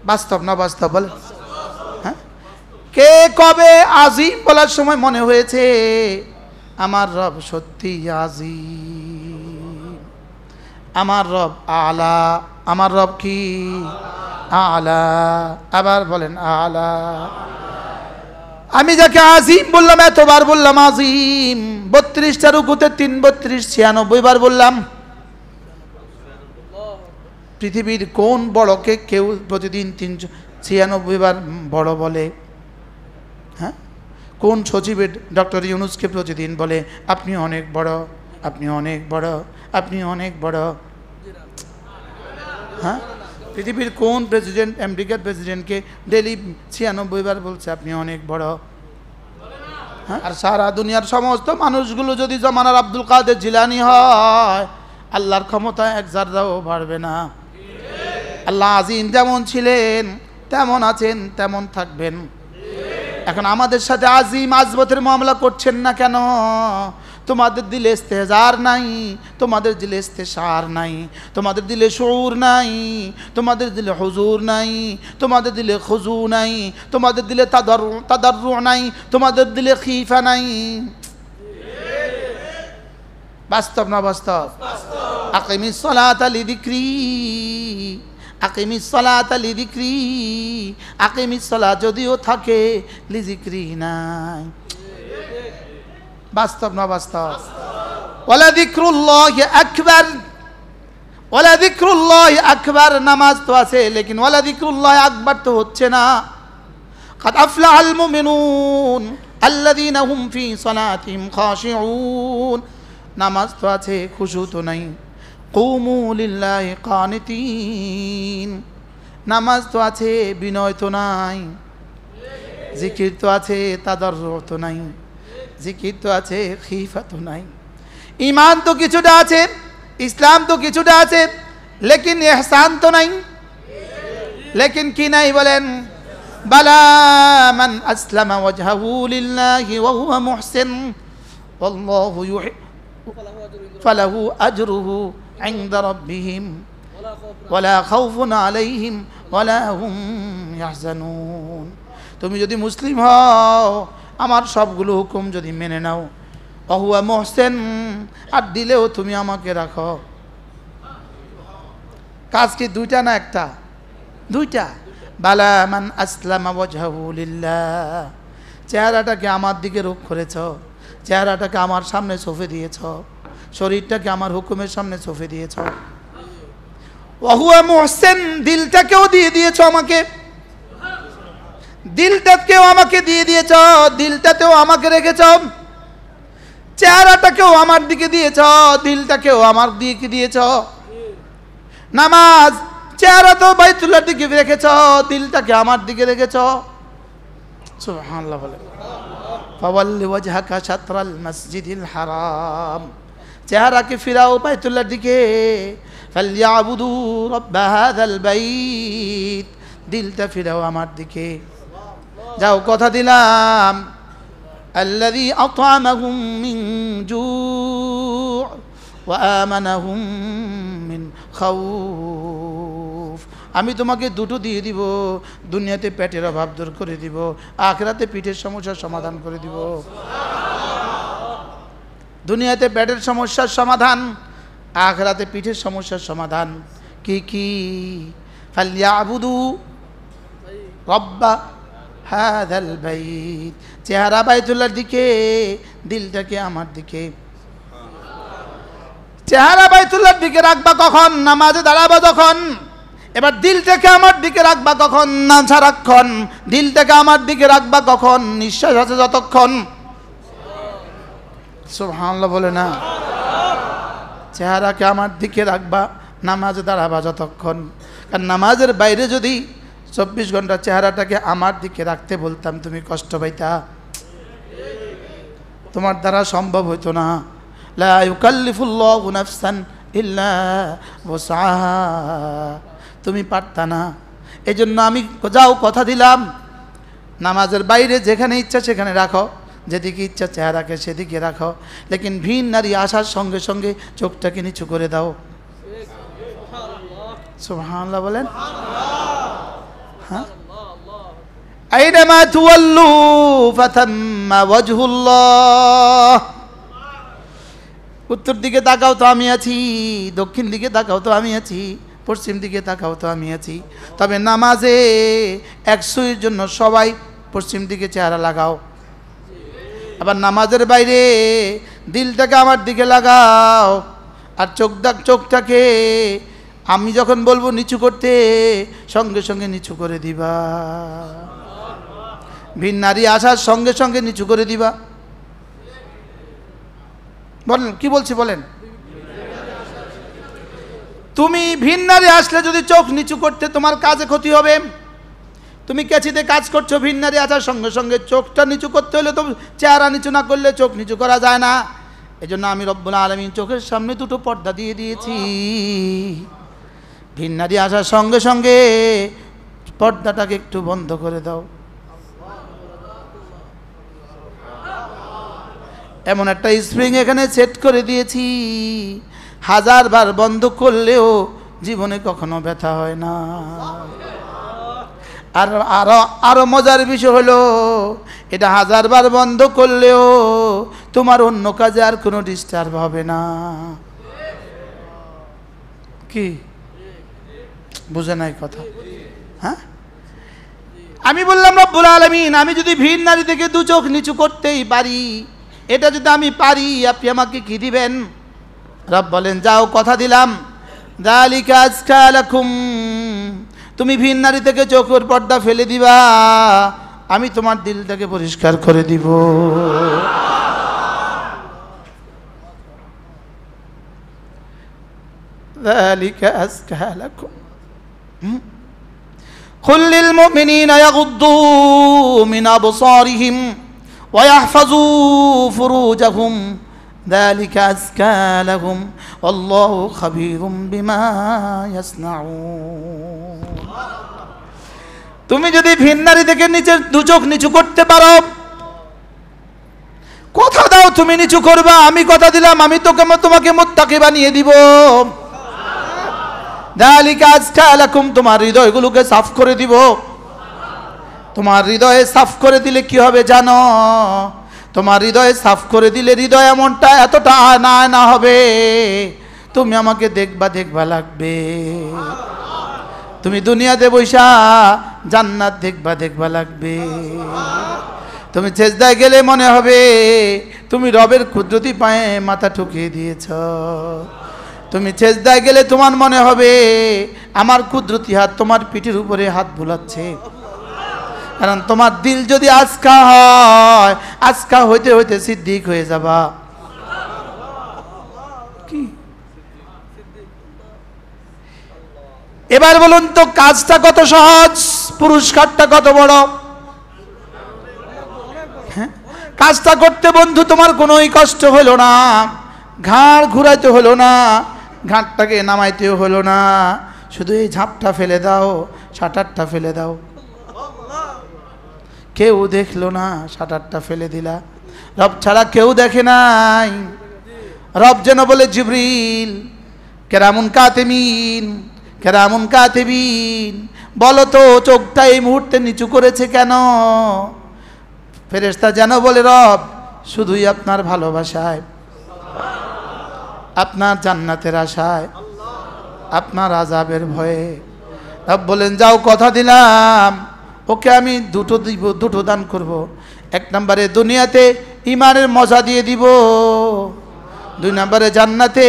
[SPEAKER 1] বাস্তব না বাস্তব বলে? হ্যাঁ, কে কবে আজিম বলার সময় মনে হয়েছে আমার রব সত্যি আজিম, আমার রব আলা, আমার রব কি আলা? আবার বলেন আলা। আমি যাকে আজিম বললাম, এতবার বললাম আজিম, 32টা রুকুতে 3 32 96 বার বললাম। পৃথিবীর কোন বড়কে কেউ প্রতিদিন 396 বার বড় বলে? হ্যাঁ, কোন সচিবের ডক্টর ইউনুসকে প্রতিদিন বলে আপনি অনেক বড়, আপনি অনেক বড়, আপনি অনেক বড়? হ্যাঁ, পৃথিবীর কোন প্রেসিডেন্ট আমেরিকার প্রেসিডেন্টকে ডেলি 96 বার বলছে আপনি অনেক বড়? হ্যাঁ, আর সারা দুনিয়ার সমস্ত মানুষগুলো যদি জমানার আব্দুল কাদের জিলানী হয়, আল্লাহর ক্ষমতা এক জাররাও বাড়বে না। আল্লাহ আজিম যেমন ছিলেন তেমন আছেন, তেমন থাকবেন। এখন আমাদের সাথে আজিম আজমতের মামলা করছেন না কেন? তোমাদের দিলে ইস্তেজার নাই, তোমাদের দিলে ইস্তেশার নাই, তোমাদের দিলে শুউর নাই, তোমাদের দিলে হুজুর নাই, তোমাদের দিলে খুজু নাই, তোমাদের দিলে তাদাররু নাই, তোমাদের দিলে খিফা নাই। বাস্তব না বাস্তব? আকিমিস সালাতা লিযিকরি, আকিমিস সালাতা লিযিকরি, আকিমিস সালাত যদিও থাকে লিযিকরি নাই। বাস্তব না বাস্তব? ওয়ালা যিকরুল্লাহি আকবার, ওয়ালা যিকরুল্লাহি আকবার। নামাজ তো আছে, লেকিন ওয়ালা যিকরুল্লাহি আকবার তো হচ্ছে না। কাদ আফলাহাল মুমিনুন আল্লাযীনা হুম ফি সালাতিহিম খাশিউন। নামাজ তো আছে, খুশু তো নাই। কুমু লিল্লাহি কানিতিন। নামাজ তো আছে, বিনয় তো নাই। জিকির তো আছে, তাদাররু তো নাই। জিকির তো আছে, খিফা তো নাই। ঈমান তো কিছুটা আছে, ইসলাম তো কিছুটা আছে, লেকিন ইহসান তো নাই। লেকিন কি নাই বলেন? বালা মান আসলামা ওয়াজহাহু লিল্লাহি ওয়া হুয়া মুহসিন ওয়াল্লাহু ফালাহু আজরুহু ইনদা রাব্বিহিম ওয়ালা খাউফুন আলাইহিম ওয়ালা হুম ইয়াহজানুন। তুমি যদি মুসলিম হও, আমার সবগুলো হুকুম যদি মেনে নাও, ওহুয়া মুহসিন, আর দিলেও তুমি আমাকে রাখো। কাজ কি দুইটা না একটা? দুইটা। বালা মান আসলামা ওয়াজহাহু লিল্লাহ। চেহারাটাকে আমার দিকে রূপ করেছ, চেহারাটাকে আমার সামনে সঁপে দিয়েছ, শরীরটাকে আমার হুকুমের সামনে সঁপে দিয়েছ। ওহুয়া মুহসিন, দিলটাকেও দিয়ে দিয়েছ আমাকে, দিলটাকেও আমাকে দিয়ে দিয়েছ, দিলটাতেও আমাকে রেখেছ, চেহারাটাকেও আমার দিকে দিয়েছ, দিলটাকেও আমার দিকে দিয়েছ। নামাজ, চেহারা তো বাইতুল্লাহর দিকে রেখেছ, দিলটাকে আমার দিকে রেখেছ। সুবহানাল্লাহ বলে। ফাওয়াল্লি ওয়াজহাকা শাতরাল মসজিদিল হারাম। চেহারাকে ফিরাও বাইতুল্লাহর দিকে। ফালইয়াবুদু রাব্বা হাযাল বাইত। দিলটা ফিরাও আমার দিকে। যাও, কথা দিলাম, আল্লাযী আত'আমাহুম মিন জু' ওয়া আমানাহুম মিন খাউফ। আমি তোমাকে দুটো দিয়ে দিব, দুনিয়াতে পেটের অভাব দূর করে দিব, আখিরাতে পিঠের সমস্যার সমাধান করে দিব। দুনিয়াতে পেটের সমস্যার সমাধান, আখিরাতে পিঠের সমস্যার সমাধান। কি কি? ফালইয়াবুদু রাব্বা হাযাল বাইত। চেহারা বাইতুল্লাহর দিকে, দিলটাকে আমার দিকে। চেহারা বাইতুল্লাহর দিকে রাখবা কখন? নামাজে দাঁড়াবা যখন। এবার দিলটাকে আমার দিকে রাখবা কখন? না সারাক্ষণ। দিলটাকে আমার দিকে রাখবা কখন? নিঃশ্বাস আছে যতক্ষণ। সুবহানাল্লাহ বলে না? চেহারাকে আমার দিকে রাখবা, নামাজে দাঁড়াবা যতক্ষণ। কারণ নামাজের বাইরে যদি 24 ঘন্টা চেহারাটাকে আমার দিকে রাখতে বলতাম, তুমি কষ্ট পাইতা, তোমার দ্বারা সম্ভব হইতো না। লা ইউকাল্লিফুল্লাহু নাফসান ইল্লা ওয়াসআহা। তুমি পারতা না। এই জন্য আমি যাও, কথা দিলাম, নামাজের বাইরে যেখানে ইচ্ছা সেখানে রাখো, যেদিকে ইচ্ছা চেহারাকে সেদিকে রাখো, লেকিন ভিন নারী আসার সঙ্গে সঙ্গে চোখটাকে নিচু করে দাও। সুবহানাল্লাহ বলেন। হ্যাঁ, আইনামা তুওয়াল্লু ফাতাম্মা ওয়াজহুল্লাহ। উত্তর দিকে তাকাও তো আমি আছি, দক্ষিণ দিকে তাকাও তো আমি আছি, পশ্চিম দিকে তাকাও তো আমি আছি। তবে নামাজে 100 জন্য সবাই পশ্চিম দিকে চেহারা লাগাও। আবার নামাজের বাইরে দিলটাকে আমার দিকে লাগাও, আর চোখটাকে আমি যখন বলবো নিচু করতে, সঙ্গে সঙ্গে নিচু করে দিবা। ভিন নারী আসার সঙ্গে সঙ্গে নিচু করে দিবা। বলেন কি বলছি বলেন। তুমি ভিন নারী আসলে যদি চোখ নিচু করতে, তোমার কাজে ক্ষতি হবে। তুমি কেচিতে কাজ করছো, ভিন নারী আসার সঙ্গে সঙ্গে চোখটা নিচু করতে হলে তো চেহারা নিচু না করলে চোখ নিচু করা যায় না। এই জন্য আমি রব্বুল আলামিন চোখের সামনে দুটো পর্দা দিয়ে দিয়েছি। ভিন নারী আসার সঙ্গে সঙ্গে পর্দাটাকে একটু বন্ধ করে দাও। এমন একটা স্প্রিং এখানে সেট করে দিয়েছি, 1000 বার বন্ধ করলেও জীবনে কখনো ব্যথা হয় না। আর আরো আরো মজার বিষয় হলো, এটা 1000 বার বন্ধ করলেও তোমার অন্য কাজে আর কোনো ডিস্টার্ব হবে না। কি বুঝে নাই কথা? হ্যাঁ, আমি বললাম রব্বুল আলামিন, আমি যদি ভিন নারী থেকে 2 চোখ নিচু করতেই পারি, এটা যদি আমি পারি, আপনি আমাকে কি দিবেন? রব বলেন, যাও কথা দিলাম, যালিকা আজকা লাকুম, তুমি ভিন নারী থেকে চোখের পর্দা ফেলে দিবা, আমি তোমার দিলটাকে পরিষ্কার করে দিব। যালিকা আজকা লাকুম কুল লিল মুমিনিনা ইয়াগুদ্দু মিন আবসারিহিম ওয়া ইয়াহফাযু ফুরুজাহুম যালিকা আজকা লাহুম আল্লাহু খাবীরুম বিমা ইয়াসনাউন। তুমি যদি ভিন নারী থেকে নিচের 2 চোখ নিচু করতে পারো, কথা দাও তুমি নিচু করবা, আমি কথা দিলাম আমি তোমাকে মুত্তাকি বানিয়ে দিব। যালিকা আজকা লাকুম, তোমার হৃদয়গুলোকে সাফ করে দিব। তোমার হৃদয়ে সাফ করে দিলে কি হবে জানো? তোমার হৃদয়ে সাফ করে দিলে হৃদয় এমনটা এতটা না হবে, তুমি আমাকে দেখবা লাগবে। তুমি দুনিয়াতে বৈশা জান্নাত দেখবা লাগবে। তুমি সেজদায় গেলে মনে হবে তুমি রবের কুদরতি পায়ে মাথা ঠুকিয়ে দিয়েছ। তুমি সেজদায় গেলে তোমার মনে হবে আমার কুদরতি হাত তোমার পিঠের উপরে হাত বুলাচ্ছে। কারণ তোমার দিল যদি আজকা হয়, আজকা হইতে হইতে সিদ্দিক হয়ে যাবা। কি এবার বলুন তো, কাজটা কত সহজ, পুরস্কারটা কত বড়? হ্যাঁ, কাজটা করতে বন্ধু তোমার কোনোই কষ্ট হলো না, ঘাড় ঘুরাইতে হলো না, ঘাটটাকে নামাইতেও হলো না, শুধু এই ঝাপটা ফেলে দাও, শাটারটা ফেলে দাও। কেউ দেখলো না, শাটারটা ফেলে দিলা। রব ছাড়া কেউ দেখে নাই। রব যেন বলে, জিবরিল কেরামুন কাতিবিন, বলো তো চোখটা এই মুহূর্তে নিচু করেছে কেন? ফেরেশতা যেন বলে, রব শুধুই আপনার ভালোবাসায়, আপনার জান্নাতের আশায়, আপনার আযাবের ভয়ে। রব বলেন, যাও কথা দিলাম, ওকে আমি দুটো দিব, দুটো দান করব। 1 নম্বরে দুনিয়াতে ইমানের মজা দিয়ে দিব, 2 নম্বরে জান্নাতে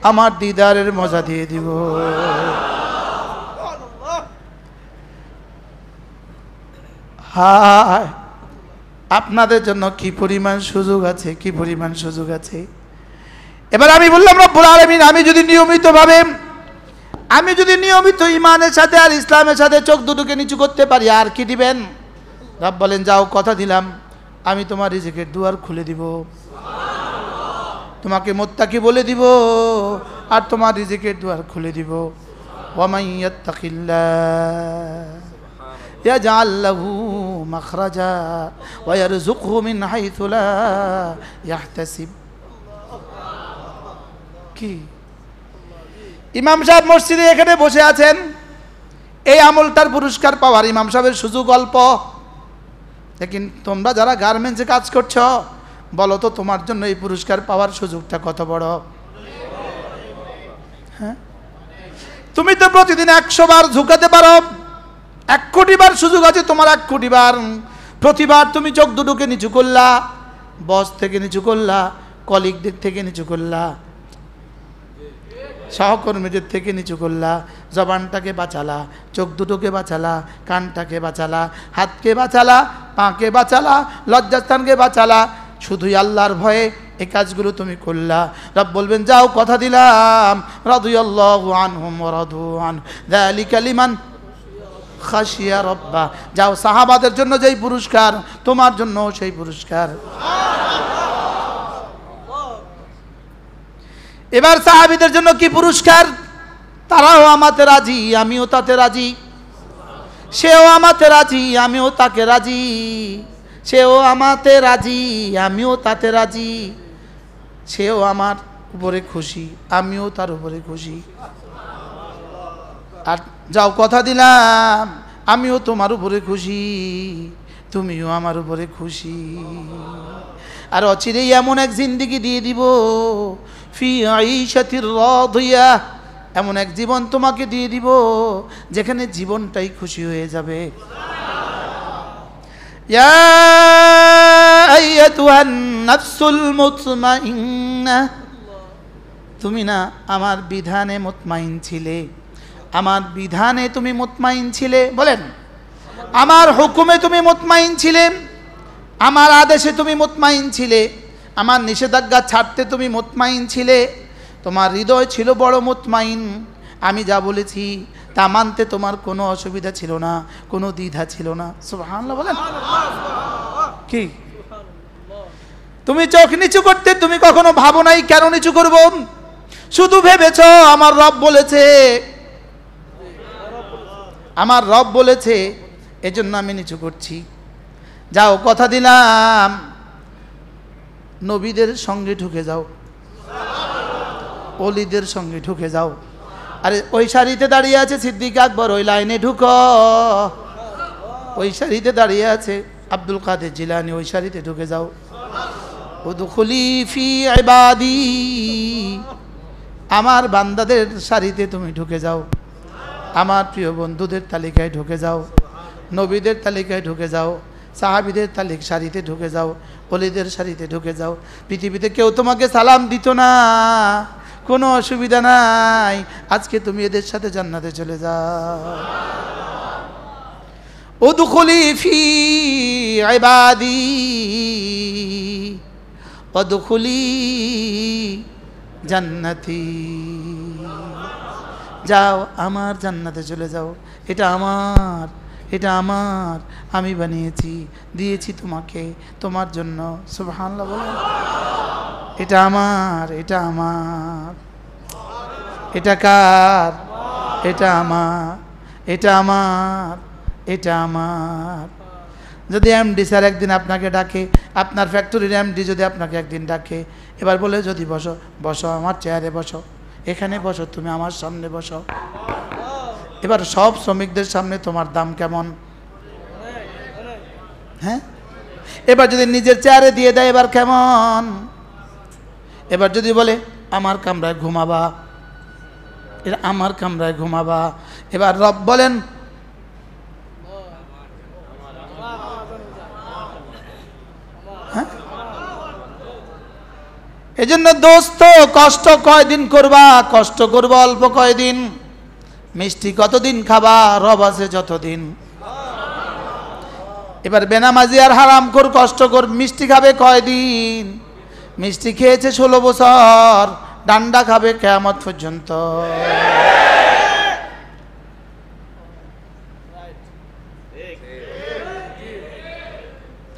[SPEAKER 1] আমার দিদারের মজা দিয়ে দিব। হায়, আপনাদের জন্য কি পরিমাণ সুযোগ আছে, কি পরিমাণ সুযোগ আছে। এবার আমি বললাম, রব্বুল আলামিন, আমি যদি নিয়মিত ইমানের সাথে আর ইসলামের সাথে চোখ দুটোকে নিচু করতে পারি, আর কি দিবেন? রব বলেন, যাও কথা দিলাম, আমি তোমার রিজিকের দুয়ার খুলে দিব, তোমাকে মুত্তাকি বলে দিব, আর তোমার রিজিকের দুয়ার খুলে দিব। ওয়া মান ইয়াত্তাকিল্লাহ ইয়াজআল লাহু মাখরাজা ওয়া ইয়ারযুকহু মিন হাইথু লা ইয়াহতাসিব। কি ইমাম সাহেব মসজিদে এখানে বসে আছেন, এই আমলটার পুরস্কার পাওয়ার ইমাম সাহেবের সুযোগ অল্প। লেকিন তোমরা যারা গার্মেন্টসে কাজ করছো, বলো তো তোমার জন্য এই পুরস্কার পাওয়ার সুযোগটা কত বড়? হ্যাঁ, তুমি তো প্রতিদিন 100 বার ঝুঁকাতে পারো, 1 কোটি বার সুযোগ আছে তোমার, 1 কোটি বার। প্রতিবার তুমি চোখ দুটোকে নিচু করলা, বস থেকে নিচু করলা, কলিগদের থেকে নিচু করলা, সহকর্মীদের থেকে নিচু করলা, জবানটাকে বাঁচালা, চোখ দুটোকে বাঁচালা, কানটাকে বাঁচালা, হাতকে বাঁচালা, পাকে বাঁচালা, লজ্জাস্থানকে বাঁচালা, শুধুই আল্লাহর ভয়ে এই কাজগুলো তুমি করলা। রব বলবেন যাও কথা দিলাম, রাদিয়াল্লাহু আনহুম ওয়া রাদু আন যালিকা লিমান খাশিয়া রাব্বা। যাও সাহাবাদের জন্য যেই পুরস্কার তোমার জন্য সেই পুরস্কার। এবার সাহাবীদের জন্য কি পুরস্কার? তারাও আমাতে রাজি, আমিও তাতে রাজি। সেও আমাতে রাজি, আমিও তাকে রাজি। সেও আমাতে রাজি, আমিও তাতে রাজি। সেও আমার উপরে খুশি, আমিও তার উপরে খুশি। আর যাও কথা দিলাম, আমিও তোমার উপরে খুশি, তুমিও আমার উপরে খুশি। আর অচিরেই এমন এক জিন্দেগি দিয়ে দিব, ফি আইশাতির রাদিয়া, এমন এক জীবন তোমাকে দিয়ে দিব যেখানে জীবনটাই খুশি হয়ে যাবে। ইয়া আইয়াতুহান নাফসুল মুতমাইন্নাহ, তুমি না আমার বিধানে মুতমাইন ছিলে, আমার বিধানে তুমি মুতমাইন ছিলে। বলেন, আমার হুকুমে তুমি মুতমাইন ছিলে, আমার আদেশে তুমি মুতমাইন ছিলে, আমার নিষেধাজ্ঞা ছাড়তে তুমি মুতমাইন ছিলে। তোমার হৃদয় ছিল বড় মুতমাইন, আমি যা বলেছি তা মানতে তোমার কোনো অসুবিধা ছিল না, কোনো দ্বিধা ছিল না। সুবহানাল্লাহ বলেন। কি তুমি চোখ নিচু করতে তুমি কখনো ভাবো নাই কেন নিচু করব? শুধু ভেবেছ আমার রব বলেছে, আমার রব বলেছে, এজন্য আমি নিচু করছি। যাও কথা দিলাম, নবীদের সঙ্গে ঢুকে যাও, ওলিদের সঙ্গে ঢুকে যাও। আরে ওই সারিতে দাঁড়িয়ে আছে সিদ্দিক আকবর, ওই লাইনে ঢুকো। ওই সারিতে দাঁড়িয়ে আছে আব্দুল কাদের জিলানী, ওই সারিতে ঢুকে যাও। উদখুলি ফি ইবাদি, আমার বান্দাদের সারিতে তুমি ঢুকে যাও, আমার প্রিয় বন্ধুদের তালিকায় ঢুকে যাও, নবীদের তালিকায় ঢুকে যাও, সাহাবীদের সারিতে ঢুকে যাও, ওলিদের সারিতে ঢুকে যাও। পৃথিবীতে কেউ তোমাকে সালাম দিত না, কোনো অসুবিধা নাই, আজকে তুমি এদের সাথে জান্নাতে চলে যাও। উদখুলি ফি ইবাদি উদখুলি জান্নাতি, যাও আমার জান্নাতে চলে যাও। এটা আমার, এটা আমার, আমি বানিয়েছি, দিয়েছি তোমাকে, তোমার জন্য। সুবহানাল্লাহ বলেন। এটা আমার, এটা আমার, এটা কার? এটা আমার, এটা আমার, এটা আমার। যদি এমডি স্যার একদিন আপনাকে ডাকে, আপনার ফ্যাক্টরির এমডি যদি আপনাকে একদিন ডাকে, এবার বলে যদি বসো, বসো আমার চেয়ারে বসো, এখানে বসো, তুমি আমার সামনে বসো। এবার সব শ্রমিকদের সামনে তোমার দাম কেমন? হ্যাঁ, এবার যদি নিজের চেয়ারে দিয়ে দেয় এবার কেমন? এবার যদি বলে আমার কামরায় ঘুমাবা, এটা আমার কামরায় ঘুমাবা। এবার রব বলেন হ্যাঁ, এজন্য দোস্ত কষ্ট কয়দিন করবা? কষ্ট করবা অল্প কয়দিন। মিষ্টি কতদিন খাবা? রব আছে যতদিন। এবার বেনামাজি আর হারামখোর কষ্ট কর, মিষ্টি খাবে কয়দিন? মিষ্টি খেয়েছে 16 বছর, ডান্ডা খাবে কিয়ামত পর্যন্ত।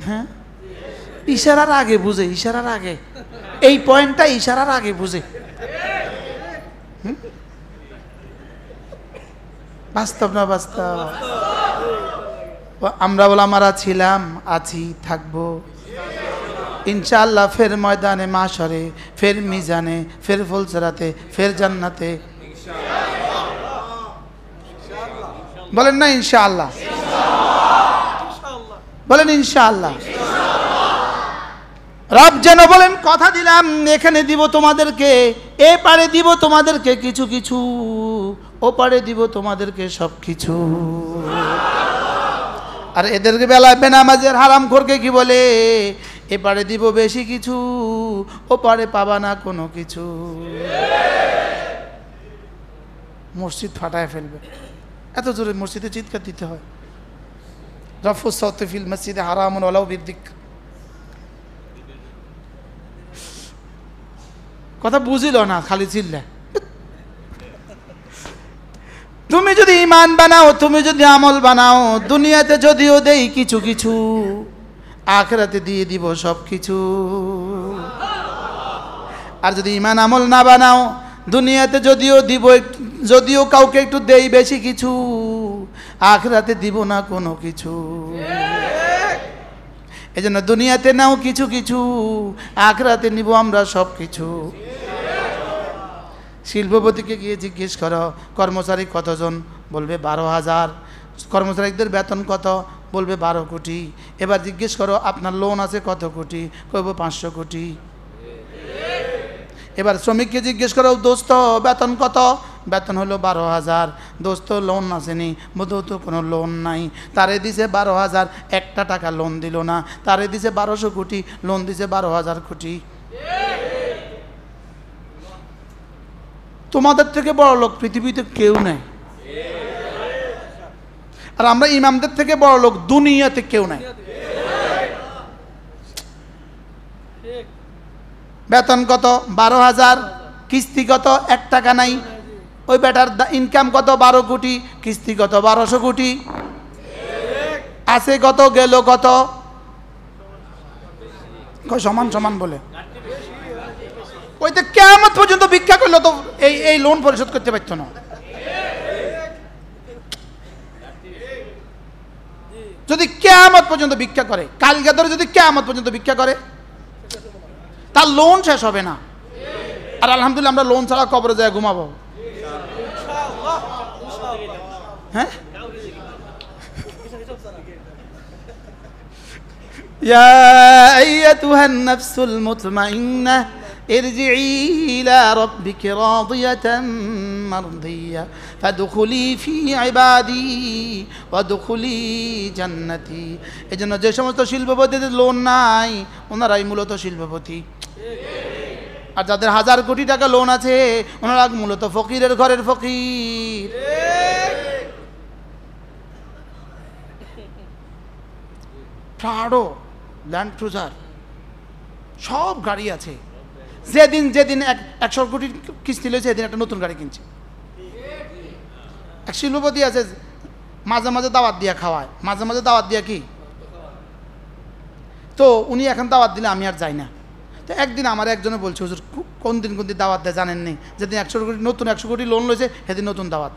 [SPEAKER 1] হ্যাঁ, ইশারার আগে বুঝে, ইশারার আগে, এই পয়েন্টটা ইশারার আগে বুঝে। বাস্তব না বাস্তব? আমরা ওলামারা ছিলাম, আছি, থাকবো ইনশাআল্লাহ। ফের ময়দানে মাশরে, ফের মিজানে, ফের ফুলসরাতে, ফের জান্নাতে। বলেন না ইনশাআল্লাহ? বলেন ইনশাআল্লাহ। রব যেন বলেন কথা দিলাম, এখানে দিব তোমাদেরকে, এ পারে দিব তোমাদেরকে কিছু কিছু, ও পারে দিব তোমাদেরকে সব কিছু। আর এদেরকে বেলায় বেনামাজের হারামখোরকে কি বলে? এপারে দিব বেশি কিছু, ও পারে পাবা না কোনো কিছু। মসজিদ ফাটায় ফেলবে, এত জোরে মসজিদে চিৎকার দিতে হয়। রফুস সাউতি ফিল মসজিদে হারামুন ওয়ালাউ বিদ্দিক। কথা বুঝিল না, খালি চিল্লা। তুমি যদি ঈমান বানাও, তুমি যদি আমল বানাও, দুনিয়াতে যদিও দেই কিছু কিছু, আখিরাতে দিয়ে দিব সব কিছু। আর যদি ঈমান আমল না বানাও, দুনিয়াতে যদিও দিব, যদিও কাউকে একটু দেই বেশি কিছু, আখিরাতে দিব না কোনো কিছু। এই জন্য দুনিয়াতে নাও কিছু কিছু, আখিরাতে নিব আমরা সব কিছু। শিল্পপতিকে গিয়ে জিজ্ঞেস করো কর্মচারী কতজন, বলবে 12,000। কর্মচারীদের বেতন কত, বলবে 12 কোটি। এবার জিজ্ঞেস করো আপনার লোন আছে কত কোটি, কইব 500 কোটি। এবার শ্রমিককে জিজ্ঞেস করো দোস্ত বেতন কত, বেতন হলো 12,000। দোস্ত লোন আসেনি, বোধ তো কোনো লোন নাই। তারে দিছে 12,000, একটা টাকা লোন দিল না। তারে দিছে 1200 কোটি, লোন দিছে 12,000 কোটি। তোমাদের থেকে বড় লোক পৃথিবীতে কেউ নেই। আর আমরা ইমামদের থেকে বড় লোক দুনিয়াতে কেউ নাই। বেতন কত 12,000, কিস্তি কত 1 টাকা নাই। ওই বেটার ইনকাম কত 12 কোটি, কিস্তি কত 1200 কোটি। আছে কত, গেল কত, সমান সমান বলে। ওই তো কিয়ামত পর্যন্ত ভিক্ষা করলো তো এই লোন পরিশোধ করতে পারতো না। যদি কিয়ামত পর্যন্ত ভিক্ষা করে, কালকে ধরে যদি কিয়ামত পর্যন্ত ভিক্ষা করে, তার লোন শেষ হবে না। আর আলহামদুলিল্লাহ আমরা লোন ছাড়া কবরে যায় ঘুমাবো। হ্যাঁ, ইয়া আইয়াতুহান নাফসুল মুতমাইন্নাহ ارجعي إلى ربك راضية مرضية فادخلي في عبادي وادخلي جنتي। এজন্য যে সমস্ত শিল্পপতিদের লোন নাই, ওনারাই মূলত শিল্পপতি। আর যাদের 1000 কোটি টাকা লোন আছে, ওনারা মূলত ফকিরের ঘরের ফকির। প্রাডো, ল্যান্ড ক্রুজার, সব গাড়ি আছে। যেদিন 100 কোটি কিস্তি লইছে, সেদিন একটা নতুন গাড়ি কিনছে। এক শিল্পপতি আছে, মাঝে মাঝে দাওয়াত দিয়া খাওয়ায়। মাঝে মাঝে দাওয়াত দিয়া কি, তো উনি এখন দাওয়াত দিলে আমি আর যাই না। তো একদিন আমার একজনে বলছে, হুজুর কোন দিন দাওয়াত দেয় জানেন নেই? যেদিন 100 কোটি নতুন 100 কোটি লোন লইছে, সেদিন নতুন দাওয়াত।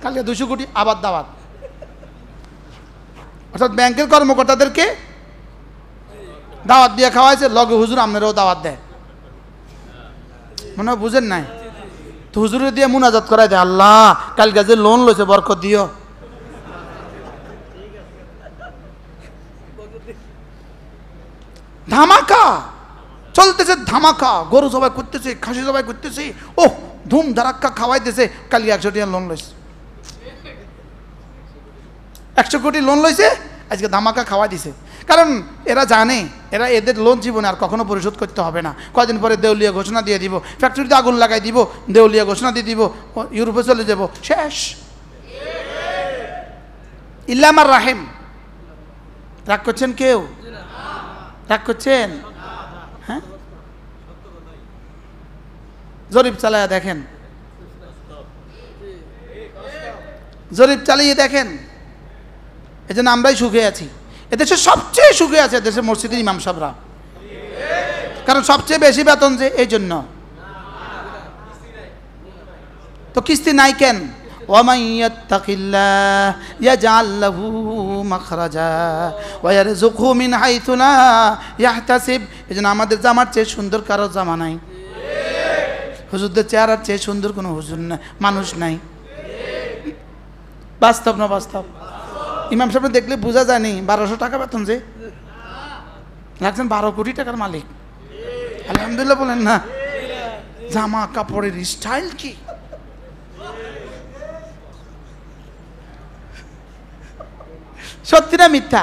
[SPEAKER 1] কালকে 200 কোটি আবার দাওয়াত। অর্থাৎ ব্যাংকের কর্মকর্তাদেরকে দাওয়াত দিয়ে খাওয়াইছে, লগে হুজুর আপনারাও দাওয়াত দেয়। মনে হয় বুঝেন নাই? তো হুজুরে দিয়ে মুনাজাত করাই দেয়, আল্লাহ কালকে যে লোন লইছে বরকত দিও। ধামাকা চলতেছে, ধামাকা। গরু জবাই করতেছে, খাসি জবাই করতেছে, ও ধুম ধারাক্কা খাওয়াইতেছে। কালকে 100 টাকা লোন লইছে, 100 কোটি লোন লইছে, আজকে ধামাকা খাওয়াই দিছে। কারণ এরা জানে, এদের লোন জীবনে আর কখনো পরিশোধ করতে হবে না। কদিন পরে দেউলিয়া ঘোষণা দিয়ে দিব, ফ্যাক্টরিতে আগুন লাগাই দিব, দেউলিয়া ঘোষণা দিয়ে দিব, ইউরোপে চলে যাব, শেষ। ইল্লামার রাহিম। রাগ করছেন কেউ? রাগ করছেন? হ্যাঁ, জরিপ চালায় দেখেন, জরিপ চালিয়ে দেখেন। এই জন্য আমরাই সুখে আছি। এদেশে সবচেয়ে সুখে আছে দেশের মসজিদের ইমাম সাহেবরা, কারণ সবচেয়ে বেশি বেতন যে, এই জন্য। তো কিস্তি নাই কেন? ওয়ামান ইয়াত্তাকিল্লাহ ইয়াজআল লাহু মাখরাজা ওয়া ইয়ারযুকহু মিন হাইথু লা ইয়াহতাসিব। এজন্য আমাদের জামার চেয়ে সুন্দর কারো জামা নাই। হুজুরদের চেহারার চেয়ে সুন্দর কোনো হুজুর না, মানুষ নাই। বাস্তব না বাস্তব? ইমাম সাহেব দেখলে বোঝা যায়নি 1200 টাকা বেতন যে লাগছেন, 12 কোটি টাকার মালিক। আলহামদুলিল্লাহ বলেন না? জামা কাপড়ের স্টাইল কি! সত্যি না মিথ্যা?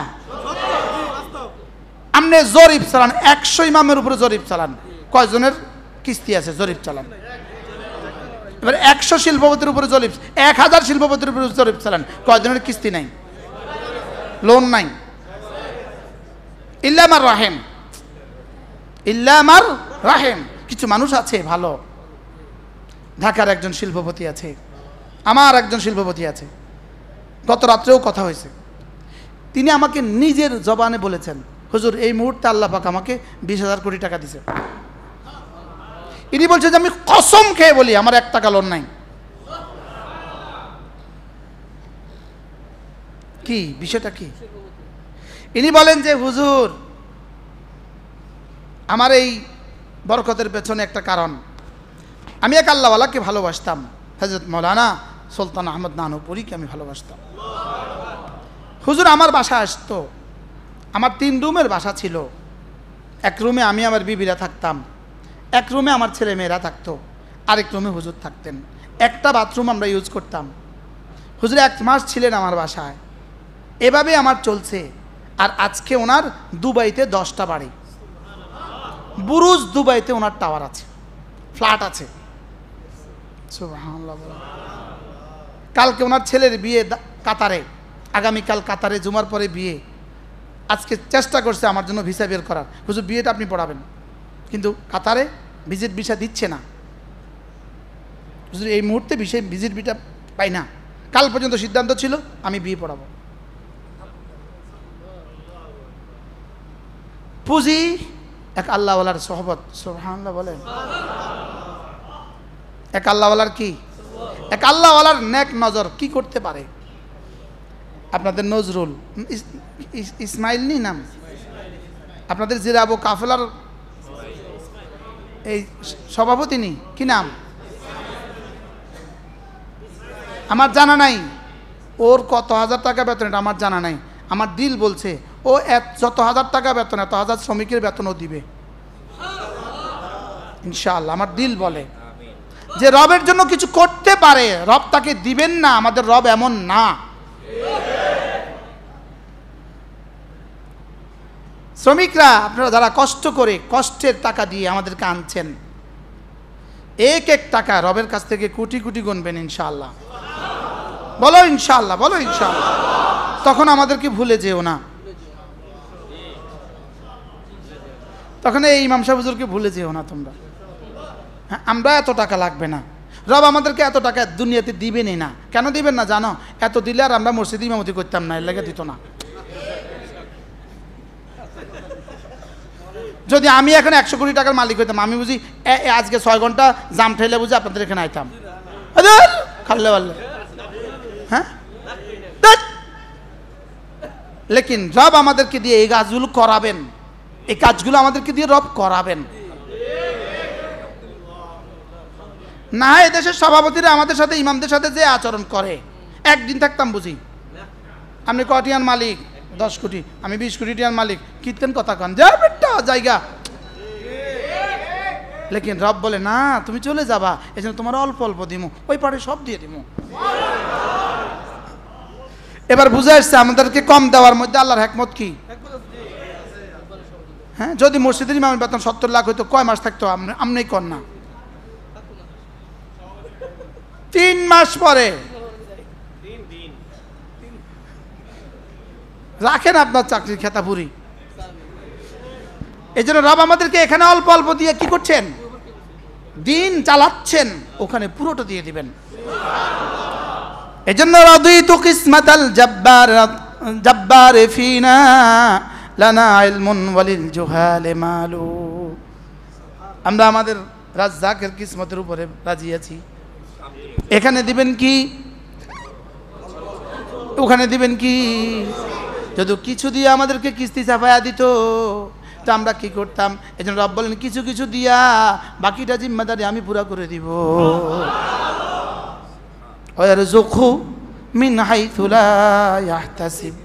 [SPEAKER 1] আপনি জরিপ চালান, 100 ইমামের উপরে জরিপ চালান, কয়জনের কিস্তি আছে জরিপ চালান। এবার 100 শিল্পপতির উপরে জরিপ, 1000 শিল্পপতির উপরে জরিপ চালান, কয়দিনের কিস্তি নাই, লোন নাই। ইল্লা মার রাহেম, ইল্লা মার রাহেম। কিছু মানুষ আছে ভালো। ঢাকার একজন শিল্পপতি আছে, আমার একজন শিল্পপতি আছে, গত রাত্রেও কথা হয়েছে। তিনি আমাকে নিজের জবানে বলেছেন, হুজুর এই মুহূর্তে আল্লাহ পাক আমাকে 20,000 কোটি টাকা দিয়েছে। ইনি বলছেন যে আমি কসম খেয়ে বলি আমার 1 টাকা লোন নাই। কি বিষয়টা কি? ইনি বলেন যে হুজুর আমার এই বরকতের পেছনে একটা কারণ, আমি এক আল্লাহওয়ালাকে ভালোবাসতাম, হযরত মাওলানা সুলতান আহমদ নানুপুরীকে আমি ভালোবাসতাম। হুজুর আমার বাসা আসতো, আমার 3 রুমের বাসা ছিল। এক রুমে আমি আমার বিবিরা থাকতাম, এক রুমে আমার ছেলে মেয়েরা থাকতো, আরেক রুমে হুজুর থাকতেন। একটা বাথরুম আমরা ইউজ করতাম। হুজুর 1 মাস ছিলেন আমার বাসায়, এভাবে আমার চলছে। আর আজকে ওনার দুবাইতে 10টা বাড়ি, বুরুজ দুবাইতে ওনার টাওয়ার আছে, ফ্ল্যাট আছে। সুবহানাল্লাহ। কালকে ওনার ছেলের বিয়ে কাতারে, আগামীকাল কাতারে, জুমার পরে বিয়ে। আজকে চেষ্টা করছে আমার জন্য ভিসা বের করার, হুজুর বিয়েটা আপনি পড়াবেন, কিন্তু কাতারে ভিজিট ভিসা দিচ্ছে না। হুজুর এই মুহূর্তে ভিজিট ভিসা পাই না। কাল পর্যন্ত সিদ্ধান্ত ছিল আমি বিয়ে পড়াবো। পুঁজি এক আল্লাহওয়ালার সোহবত। সুবহানাল্লাহ বলেন। এক আল্লাহওয়ালার কি? এক আল্লাহওয়ালার নেক নজর কি করতে পারে? আপনাদের নজরুল ইসমাইল নি নাম, আপনাদের জিরাবো কাফেলার এই সভাপতি নি কি নাম? আমার জানা নাই ওর কত হাজার টাকা বেতন, এটা আমার জানা নাই। আমার দিল বলছে ও যত হাজার টাকা বেতন, এত হাজার শ্রমিকের বেতনও দিবে ইনশাআল্লাহ। আমার দিল বলে যে রবের জন্য কিছু করতে পারে, রব তাকে দিবেন না। আমাদের রব এমন না। শ্রমিকরা আপনারা যারা কষ্ট করে, কষ্টের টাকা দিয়ে আমাদেরকে আনছেন, এক এক টাকা রবের কাছ থেকে কোটি কোটি গুনবেন ইনশাআল্লাহ। বলো ইনশাআল্লাহ, বলো ইনশাআল্লাহ। তখন আমাদেরকে ভুলে যেও না, তখন এই ইমাম সাহেব হুজুরকে ভুলে যেও না তোমরা। হ্যাঁ, আমরা এত টাকা লাগবে না, রব আমাদেরকে এত টাকা দুনিয়াতে দিবেনই না। কেন দিবেন না জানো? এত দিলে আর আমরা মসজিদে ইমামতি করতাম না, এর লাগে দিত না। যদি আমি এখন 100 কোটি টাকার মালিক হইতাম, আমি বুঝি আজকে 6 ঘন্টা জাম ঠেলে বুঝি আপনাদের এখানে আইতাম, খাল্লে পারলে। হ্যাঁ, লেকিন রব আমাদেরকে দিয়ে এই কাজগুলো করাবেন, এই কাজগুলো আমাদেরকে দিয়ে রব করাবেন না। এই দেশের সভাপতিরা আমাদের সাথে, ইমামদের সাথে যে আচরণ করে, একদিন থাকতাম বুঝি আপনি কটিয়ান মালিক 10 কোটি, আমি 20 কোটি টিয়ার মালিক, কীর্তন কথা কন যা বেটা জায়গা। লেকিন রব বলে না, তুমি চলে যাবা, এই জন্য তোমার অল্প অল্প দিমু, ওই পারে সব দিয়ে দিমু। এবার বুঝে আসছে আমাদেরকে কম দেওয়ার মধ্যে আল্লাহর হিকমত কি। হ্যাঁ, যদি মসজিদের ইমামের বেতন 70 লাখ হইতো, কয় মাস থাকতো? আমনি কর না। 3 মাস পরে রাখেন আপনার চাকরির খেতাপুরি। এই জন্য রব আমাদেরকে এখানে অল্প অল্প দিয়ে কি করছেন? দিন চালাচ্ছেন, ওখানে পুরোটা দিয়ে দিবেন। এই জন্য রাদিতু কিসমাতাল জাব্বার ফিনা লানা ইলমুন ওয়ালিল জুহালে মালু। আমরা আমাদের রাজ্জাকের কিসমতের উপরে রাজি আছি। এখানে দিবেন কি, ওখানে দিবেন কি? যদি কিছু দিয়ে আমাদেরকে কিস্তি চাপায়া দিত তো আমরা কি করতাম? এই জন্য রব বলেন কিছু কিছু দিয়া বাকিটা জিম্মাদারি আমি পুরা করে দিব। ওয়ারযুকহু মিন হাইথু লা ইয়াহতাসিব।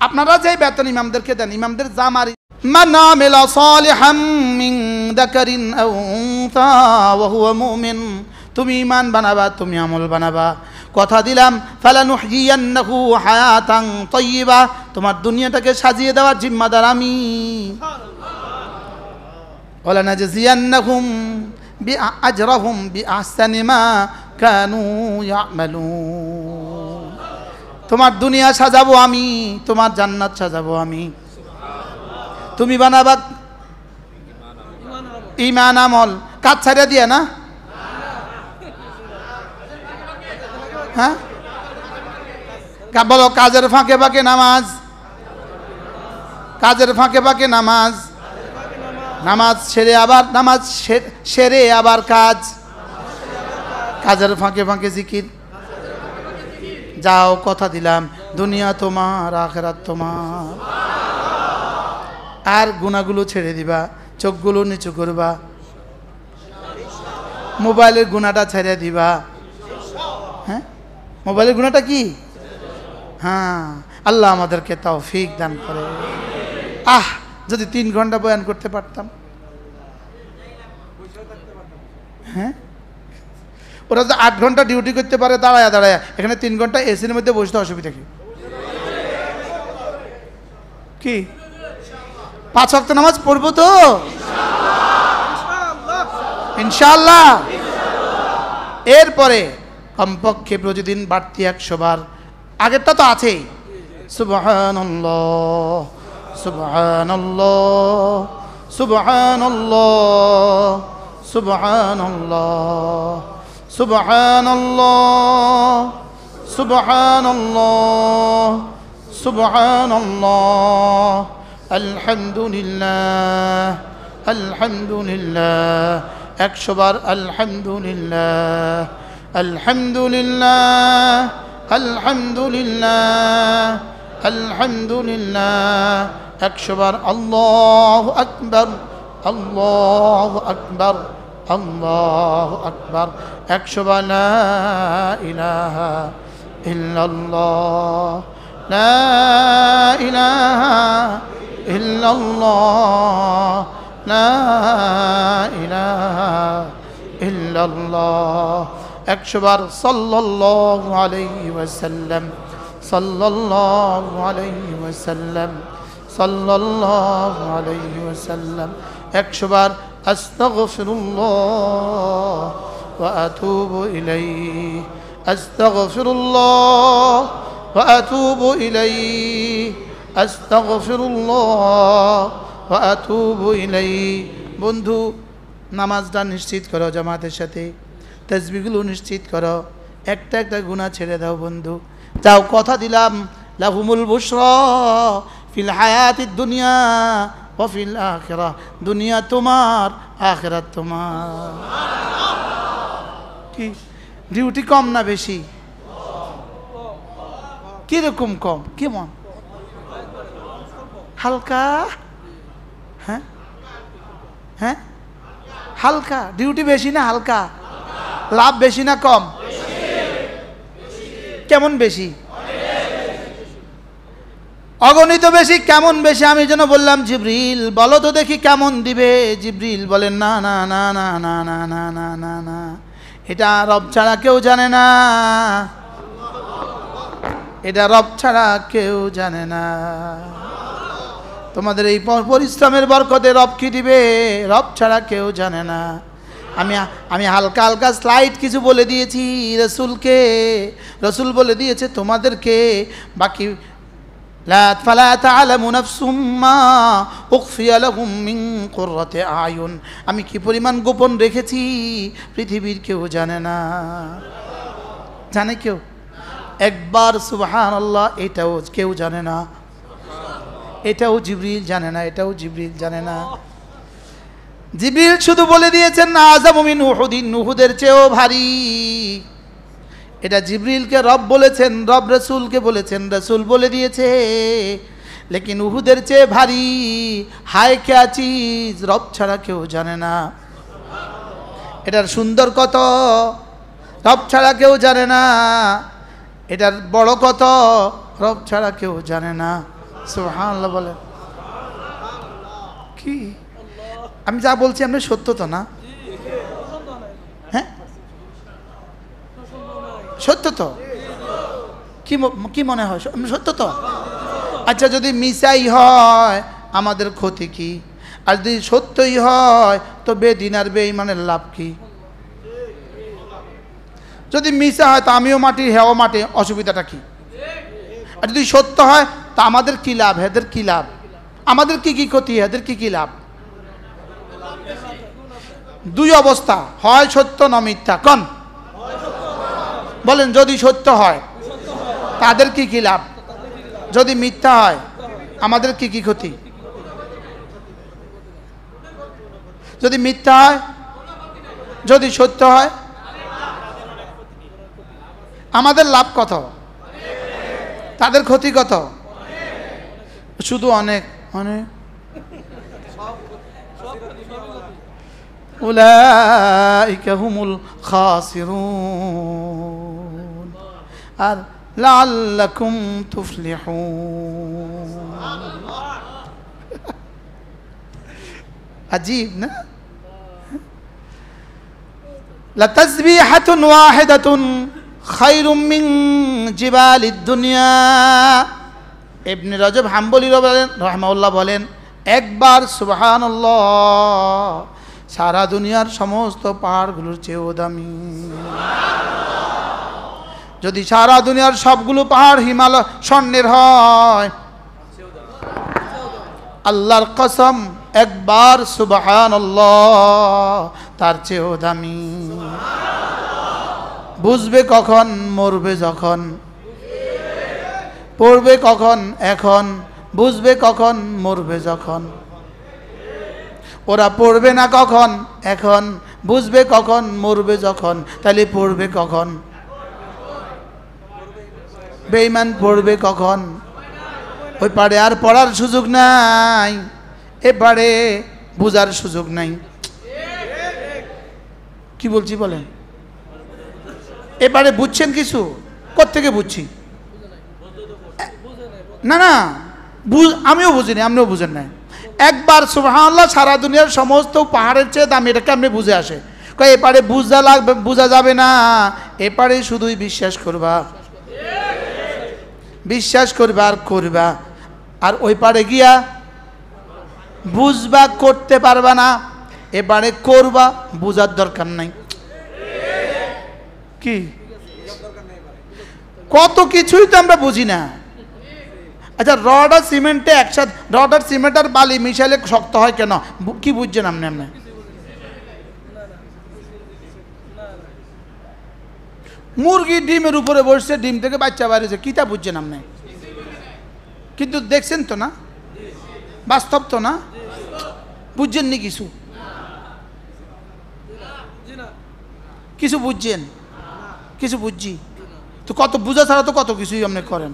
[SPEAKER 1] আপনারা যে বেতন ইমামদেরকে দেন, ইমামদের জামারি মান আমিলা সালিহাম মিন যাকারিন আও উনসা ওয়া হুয়া মুমিন। তুমি ঈমান বানাবা, তুমি আমল বানাবা, কথা দিলাম ফালানুহইয়ান্নাহু হায়াতান তাইয়্যিবা, তোমার দুনিয়াটাকে সাজিয়ে দেওয়ার জিম্মাদার আমি। ওয়ালানাজজিয়ান্নাহুম আজরাহুম বিআহসানি মা কানু ইয়ামালুন। তোমার দুনিয়া সাজাবো আমি, তোমার জান্নাত সাজাবো আমি। তুমি বানাবা ঈমান আমল, কাজ ছাড়া দিয়ে না? হ্যাঁ বলো, কাজের ফাঁকে ফাঁকে নামাজ, কাজের ফাঁকে ফাঁকে নামাজ, নামাজ সেরে আবার কাজ, কাজের ফাঁকে ফাঁকে জিকির। যাও, কথা দিলাম, দুনিয়া তোমার, আখিরাত তোমার। আর গুনাহগুলো ছেড়ে দিবা, চোখগুলো নিচু করবা, মোবাইলের গুনাহটা ছেড়ে দিবা। হ্যাঁ, মোবাইলের গুনাহটা কি? হ্যাঁ, আল্লাহ আমাদেরকে তৌফিক দান করে। যদি 3 ঘন্টা বয়ান করতে পারতাম। হ্যাঁ, ওরা তো 8 ঘন্টা ডিউটি করতে পারে দাঁড়ায়া দাঁড়ায়া, এখানে 3 ঘন্টা এসির মধ্যে বসতে অসুবিধা কি? 5 ওয়াক্ত নামাজ পড়বো তো ইনশাআল্লাহ। এরপরে কমপক্ষে প্রতিদিন বাড়তি 100 বার, আগেরটা তো আছেই, সুবহানাল্লাহ সুবহানাল্লাহ সুবহানাল্লাহ সুবহানাল্লাহ সুবহানাল্লাহ সুবহানাল্লাহ সুবহানাল্লাহ আলহামদুলিল্লাহ আলহামদুলিল্লাহ। 100 বার আলহামদুলিল্লাহ আলহামদুলিল্লাহ আলহামদুলিল্লাহ আলহামদুলিল্লাহ। 100 বার আল্লাহু আকবার আল্লাহু আকবার আল্লাহু আকবার। 100 বার লা ইলাহা ইল্লাল্লাহ লা ইলাহা ইল্লাল্লাহ লা ইলাহা ইল্লাল্লাহ। 100 বার সাল্লাল্লাহু আলাইহি ওয়াসাল্লাম সাল্লাল্লাহু আলাইহি ওয়াসাল্লাম সাল্লাল্লাহু আলাইহি ওয়াসাল্লাম। 100 বার আস্তাগফিরুল্লাহ ওয়া আতুবু ইলাইহি আস্তাগফিরুল্লাহ ওয়া আতুবু ইলাইহি আস্তাগফিরুল্লাহ ওয়া আতুবু ইলাইহি। বন্ধু, নামাজটা নিশ্চিত করো জামাতের সাথে, তাসবিহগুলো নিশ্চিত করো, একটা একটা গুনাহ ছেড়ে দাও বন্ধু। যাও, কথা দিলাম, লাহুমুল বুশরা ফিল হায়াতিদ দুনিয়া ওয়া ফিল আখিরাহ। দুনিয়া তোমার, আখিরাত তোমার। কি ডিউটি কম না বেশি? কিরকম কম? কেমন? হালকা? হ্যাঁ হ্যাঁ, হালকা। ডিউটি বেশি না হালকা? লাভ বেশি না কম? কেমন বেশি? অগণিত বেশি। কেমন বেশি? আমি যেন বললাম, জিবরিল বলো তো দেখি কেমন দিবে। জিবরিল বলেন, না না না না না না না না না না, এটা রব ছাড়া কেউ জানে না, এটা রব ছাড়া কেউ জানে না। তোমাদের এই পরিশ্রমের বরকতে রব কি দিবে, রব ছাড়া কেউ জানে না। আমি হালকা হালকা স্লাইড কিছু বলে দিয়েছি রসুলকে, রসুল বলে দিয়েছে তোমাদেরকে। বাকি ফালা তা'লামু নাফসুম মা উখফিয়া লাহুম মিন কুররাতি আয়ুন, আমি কি পরিমাণ গোপন রেখেছি পৃথিবীর কেউ জানে না। জানে কেউ? একবার সুবহানাল্লাহ, এটাও কেউ জানে না, এটাও জিবরিল জানে না, এটাও জিবরিল জানে না। জিবরিল শুধু বলে দিয়েছেন আযামু মিন উহুদিন, উহুদের চেয়েও ভারী। এটা জিবরিলকে রব বলেছেন, রব রসুলকে বলেছেন, রসুল বলে দিয়েছে। লেকিন উহুদের চেয়ে ভারী, হায় ক্যা চিজ, রব ছাড়া কেউ জানে না। এটার সুন্দর কত, রব ছাড়া কেউ জানে না। এটার বড় কত, রব ছাড়া কেউ জানে না। সুবহানাল্লাহ বলেন। কি আমি যা বলছি আপনি সত্য তো না? হ্যাঁ, সত্য তো? কি মনে হয় সত্য তো? আচ্ছা, যদি মিসাই হয় আমাদের ক্ষতি কি? আর যদি সত্যই হয় তো বেদিন আর বেঈমানের লাভ কি? যদি মিশা হয় তা আমিও মাটি হেও মাটি, অসুবিধাটা কি? আর যদি সত্য হয় তা আমাদের কি লাভ, এদের কি লাভ? আমাদের কি কি ক্ষতি, এদের কি কি লাভ? দুই অবস্থা, হয় সত্য না মিথ্যা। কোন বলেন? যদি সত্য হয় তাদের কি কি লাভ, যদি মিথ্যা হয় আমাদের কি কি ক্ষতি? যদি মিথ্যা হয়, যদি সত্য হয় আমাদের লাভ কত, তাদের ক্ষতি কত? শুধু অনেক অনেক। উলাইকা হুমুল খাসিরুন আর লাআল্লাকুম তুফলিহুন। আজীব না? লাতাসবিহাতুন ওয়াহিদাতুন খায়রুম মিন জিবালিদ দুনিয়া। ইবনে রজব হাম্বলি রাহিমাহুল্লাহ বলেন, একবার সুবহানাল্লাহ সারা দুনিয়ার সমস্ত পাহাড়গুলোর চেয়েও দামি। যদি সারা দুনিয়ার সবগুলো পাহাড় হিমালয় স্বর্ণের হয়, আল্লাহর কসম একবার সুবহানাল্লাহ তার চেয়েও দামি। বুঝবে কখন? মরবে যখন। পড়বে কখন? এখন। বুঝবে কখন? মরবে যখন। ওরা পড়বে না কখন? এখন। বুঝবে কখন? মরবে যখন। তাহলে পড়বে কখন? বেঈমান পড়বে কখন? ওই পারে আর পড়ার সুযোগ নাই, এপারে বুঝার সুযোগ নাই। কি বলছি বলেন? এবারে বুঝছেন কিছু? কোত্থেকে বুঝছি? না না, আমিও বুঝিনি, আপনিও বুঝেন নাই। একবার সুবহানাল্লাহ সারা দুনিয়ার সমস্ত পাহাড়ের চেয়ে দাম, এটাকে আপনি বুঝে আসে। এপারে বুঝা লাগবে, বুঝা যাবে না, এপারে শুধুই বিশ্বাস করবা, বিশ্বাস করবা আর করবা। আর ওই পারে গিয়া বুঝবা, করতে পারবা না। এবারে করবা, বুঝার দরকার নাই। কি কত কিছুই তো আমরা বুঝি না। আচ্ছা, রড আর সিমেন্টে একসাথে, রড আর সিমেন্ট আর বালি মিশালে শক্ত হয় কেন? কি বুঝছেন আপনি? আপনি মুরগি ডিমের উপরে বসছে, ডিম থেকে বাচ্চা বাড়িয়েছে, কিটা বুঝছেন আপনি? কিন্তু দেখছেন তো না, বাস্তব তো না, বুঝছেননি কিছু? কিছু বুঝছেন? কিছু বুঝছি তো, কত বুঝা ছাড়া তো কত কিছুই আপনি করেন।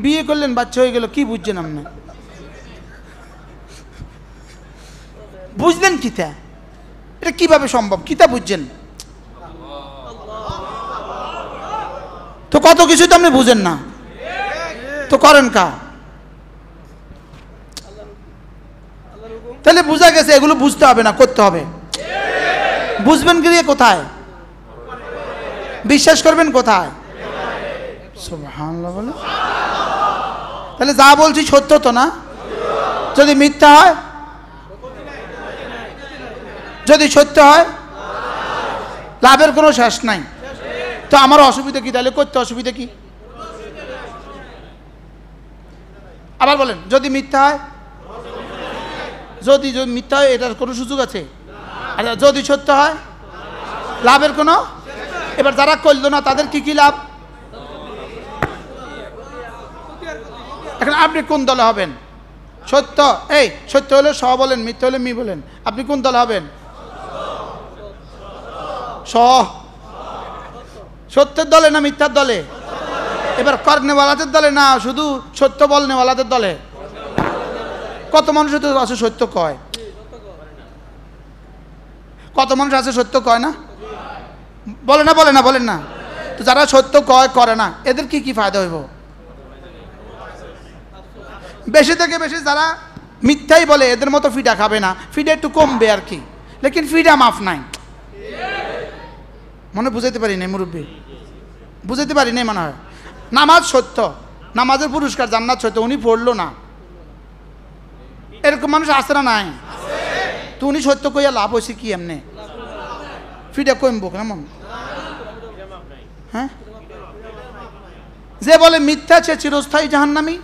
[SPEAKER 1] বিয়ে করলেন, বাচ্চা হয়ে গেল, কি বুঝছেন আপনি? বুঝলেন কিতা? এটা কিভাবে সম্ভব? কিতা বুঝছেন? তো কত কিছু তো আপনি বুঝেন না, তো করেন কা? তাহলে বুঝা গেছে এগুলো বুঝতে হবে না, করতে হবে। বুঝবেন গিয়ে কোথায়? বিশ্বাস করবেন কোথায়? সুবহানাল্লাহ বলে। তাহলে যা বলছি সত্য তো না? যদি মিথ্যা হয়, যদি সত্য হয়, লাভের কোনো শেষ নাই। তো আমার অসুবিধা কি? তাহলে করতে অসুবিধা কি? আবার বলেন, যদি মিথ্যা হয়, যদি মিথ্যা হয় এটার কোনো সুযোগ আছে? আচ্ছা, যদি সত্য হয়, লাভের কোনো? এবার যারা করলো না তাদের কি কি লাভ? এখন আপনি কোন দলে হবেন? সত্য, এই সত্য হলে স বলেন, মিথ্যা হলে মি বলেন। আপনি কোন দলে হবেন? স। সত্যের দলে না মিথ্যার দলে? এবার করনেওয়ালাদের দলে না শুধু সত্য বলনেওয়ালাদের দলে? কত মানুষ আছে সত্য কয়? কত মানুষ আছে সত্য কয় না? বলে না, বলে না, বলেন না। তো যারা সত্য কয় করে না, এদের কি কি ফায়দা হইব? বেশি থেকে বেশি যারা মিথ্যাই বলে এদের মতো ফিডা খাবে না, ফিডা একটু কমবে আর কি, লেকিন ফিডা মাফ নাই। মনে বুঝাইতে পারি নাই মুরব্বী, বুঝাইতে পারি নাই মনে হয়। নামাজ সত্য, নামাজের পুরস্কার জান্নাত সত্য, উনি পড়লো না, এরকম মানুষ আছে না নাই? তুমি সত্য কইয়া লাভ হয়েছে কি এমনি ফিডা কইমবো কেমন? হ্যাঁ, যে বলে মিথ্যা সে চিরস্থায়ী জাহান্নামী,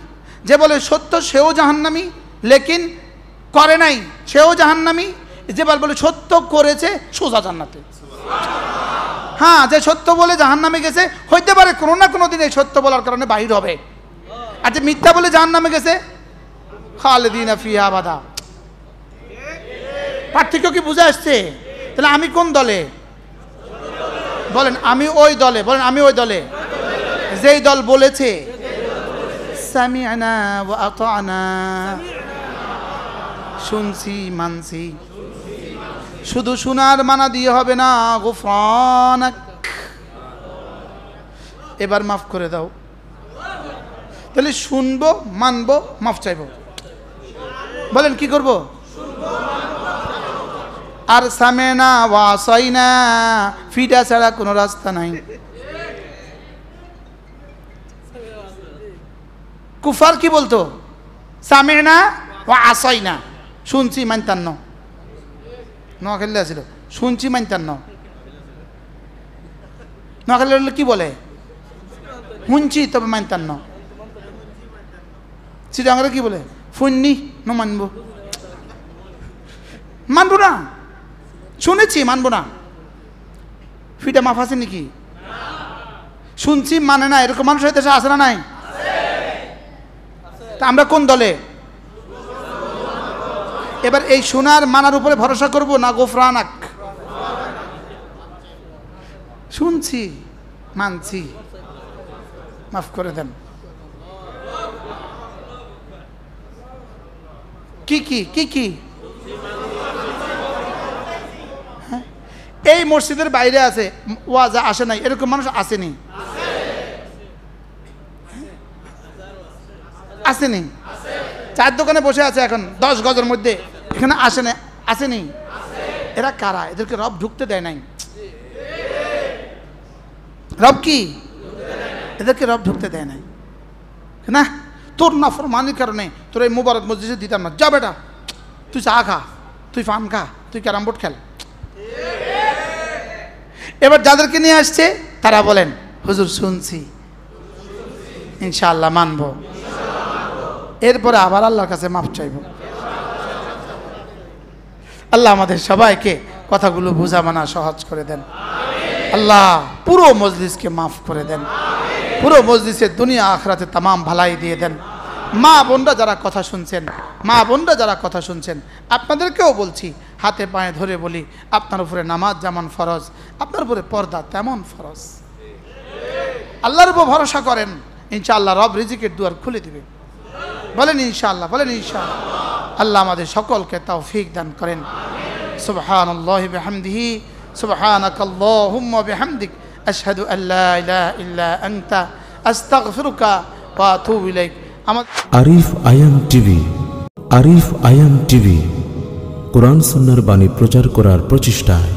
[SPEAKER 1] যে বলে সত্য সেও জাহান্নামী, লেকিন করে নাই সেও জাহান্নামী, যে বলে সত্য করেছে সোজা জান্নাতে। হ্যাঁ, যে সত্য বলে জাহান্নামে গেছে হইতে পারে কোনো না কোনো দিন এই সত্য বলার কারণে বাহির হবে, আর যে মিথ্যা বলে জাহান্নামে গেছে খালিদিনা ফিহা আবাদা। পার্থক্য কি বুঝে আসছে? তাহলে আমি কোন দলে? বলেন আমি ওই দলে, বলেন আমি ওই দলে যেই দল বলেছে সামি'না ওয়া আতা'না, শুনছি মানছি। শুধু শোনার মানা দিয়ে হবে না, গুফরানাক, এবার মাফ করে দাও। তাহলে শুনবো, মানবো, মাফ চাইবো। বলেন কি করব? আর সামেনা ওয়া আসাইনা, ফিডা ছাড়া কোনো রাস্তা নাই। কুফার কি বলতো? সামেনা ওয়া আসাইনা, শুনছি মানতাম না। নোয়াখালী আছিল, শুনছি মানতাম না। নোয়াখালী কি বলে? শুনছি তবে মানতাম না। চিটাঙ্গরে কি বলে? ফুন্নি ন মানবো, মানবো না, শুনেছি মানবো না। ফিটা মাফ আছে নাকি? শুনছি মানে না, এরকম মানুষ হইতে আছে না নাই? তা আমরা কোন দলে? এবার এই শোনার মানার উপরে ভরসা করব না গোফরানাক? শুনছি মানছি, মাফ করে দেন। কি কি কি কি? হ্যাঁ, এই মসজিদের বাইরে আছে, ওয়াজ আসে নাই, এরকম মানুষ আসেনি? আসেনি? চার দোকানে বসে আছে এখন 10 গজের মধ্যে, এখানে আসে না, আসেনি? এরা কারা? এদেরকে রব ঢুকতে দেয় নাই। রব কি? এদেরকে রব ঢুকতে দেয় নাই না। তোর নাফরমানির কারণে তোর এই মুবারক মসজিদে দিতাম না। যা বেটা, তুই চা খা, তুই পান খা, তুই ক্যারাম বোর্ড খেল। এবার যাদেরকে নিয়ে আসছে তারা বলেন হুজুর শুনছি, ইনশাআল্লাহ মানবো। এরপরে আবার আল্লাহর কাছে মাফ চাইব। আল্লাহ আমাদের সবাইকে কথাগুলো বোঝা মানা সহজ করে দেন। আল্লাহ পুরো মজলিসকে মাফ করে দেন, পুরো মজলিসের দুনিয়া আখরাতে তামাম ভালাই দিয়ে দেন। মা বোনরা যারা কথা শুনছেন, মা বোনরা যারা কথা শুনছেন, আপনাদেরকেও বলছি, হাতে পায়ে ধরে বলি, আপনার উপরে নামাজ যেমন ফরজ, আপনার উপরে পর্দা তেমন ফরজ। আল্লাহর উপর ভরসা করেন, ইনশাআল্লাহ রব রিজিকের দুয়ার খুলে দিবে। বলেন ইনশাআল্লাহ, বলেন ইনশাআল্লাহ। আল্লাহ আমাদের সকলকে তৌফিক দান করেন। সুবহানাল্লাহি বিহামদিহি, সুবহানাকাল্লাহুম্মা বিহামদিক, আশহাদু আল্লা ইলাহা ইল্লা আনতা, আস্তাগফিরুকা ওয়া আতুবু ইলাইক।
[SPEAKER 2] আরিফ আয়াম টিভি, আরিফ আয়াম টিভি, কোরআন সুন্নাহর বাণী প্রচার করার প্রচেষ্টায়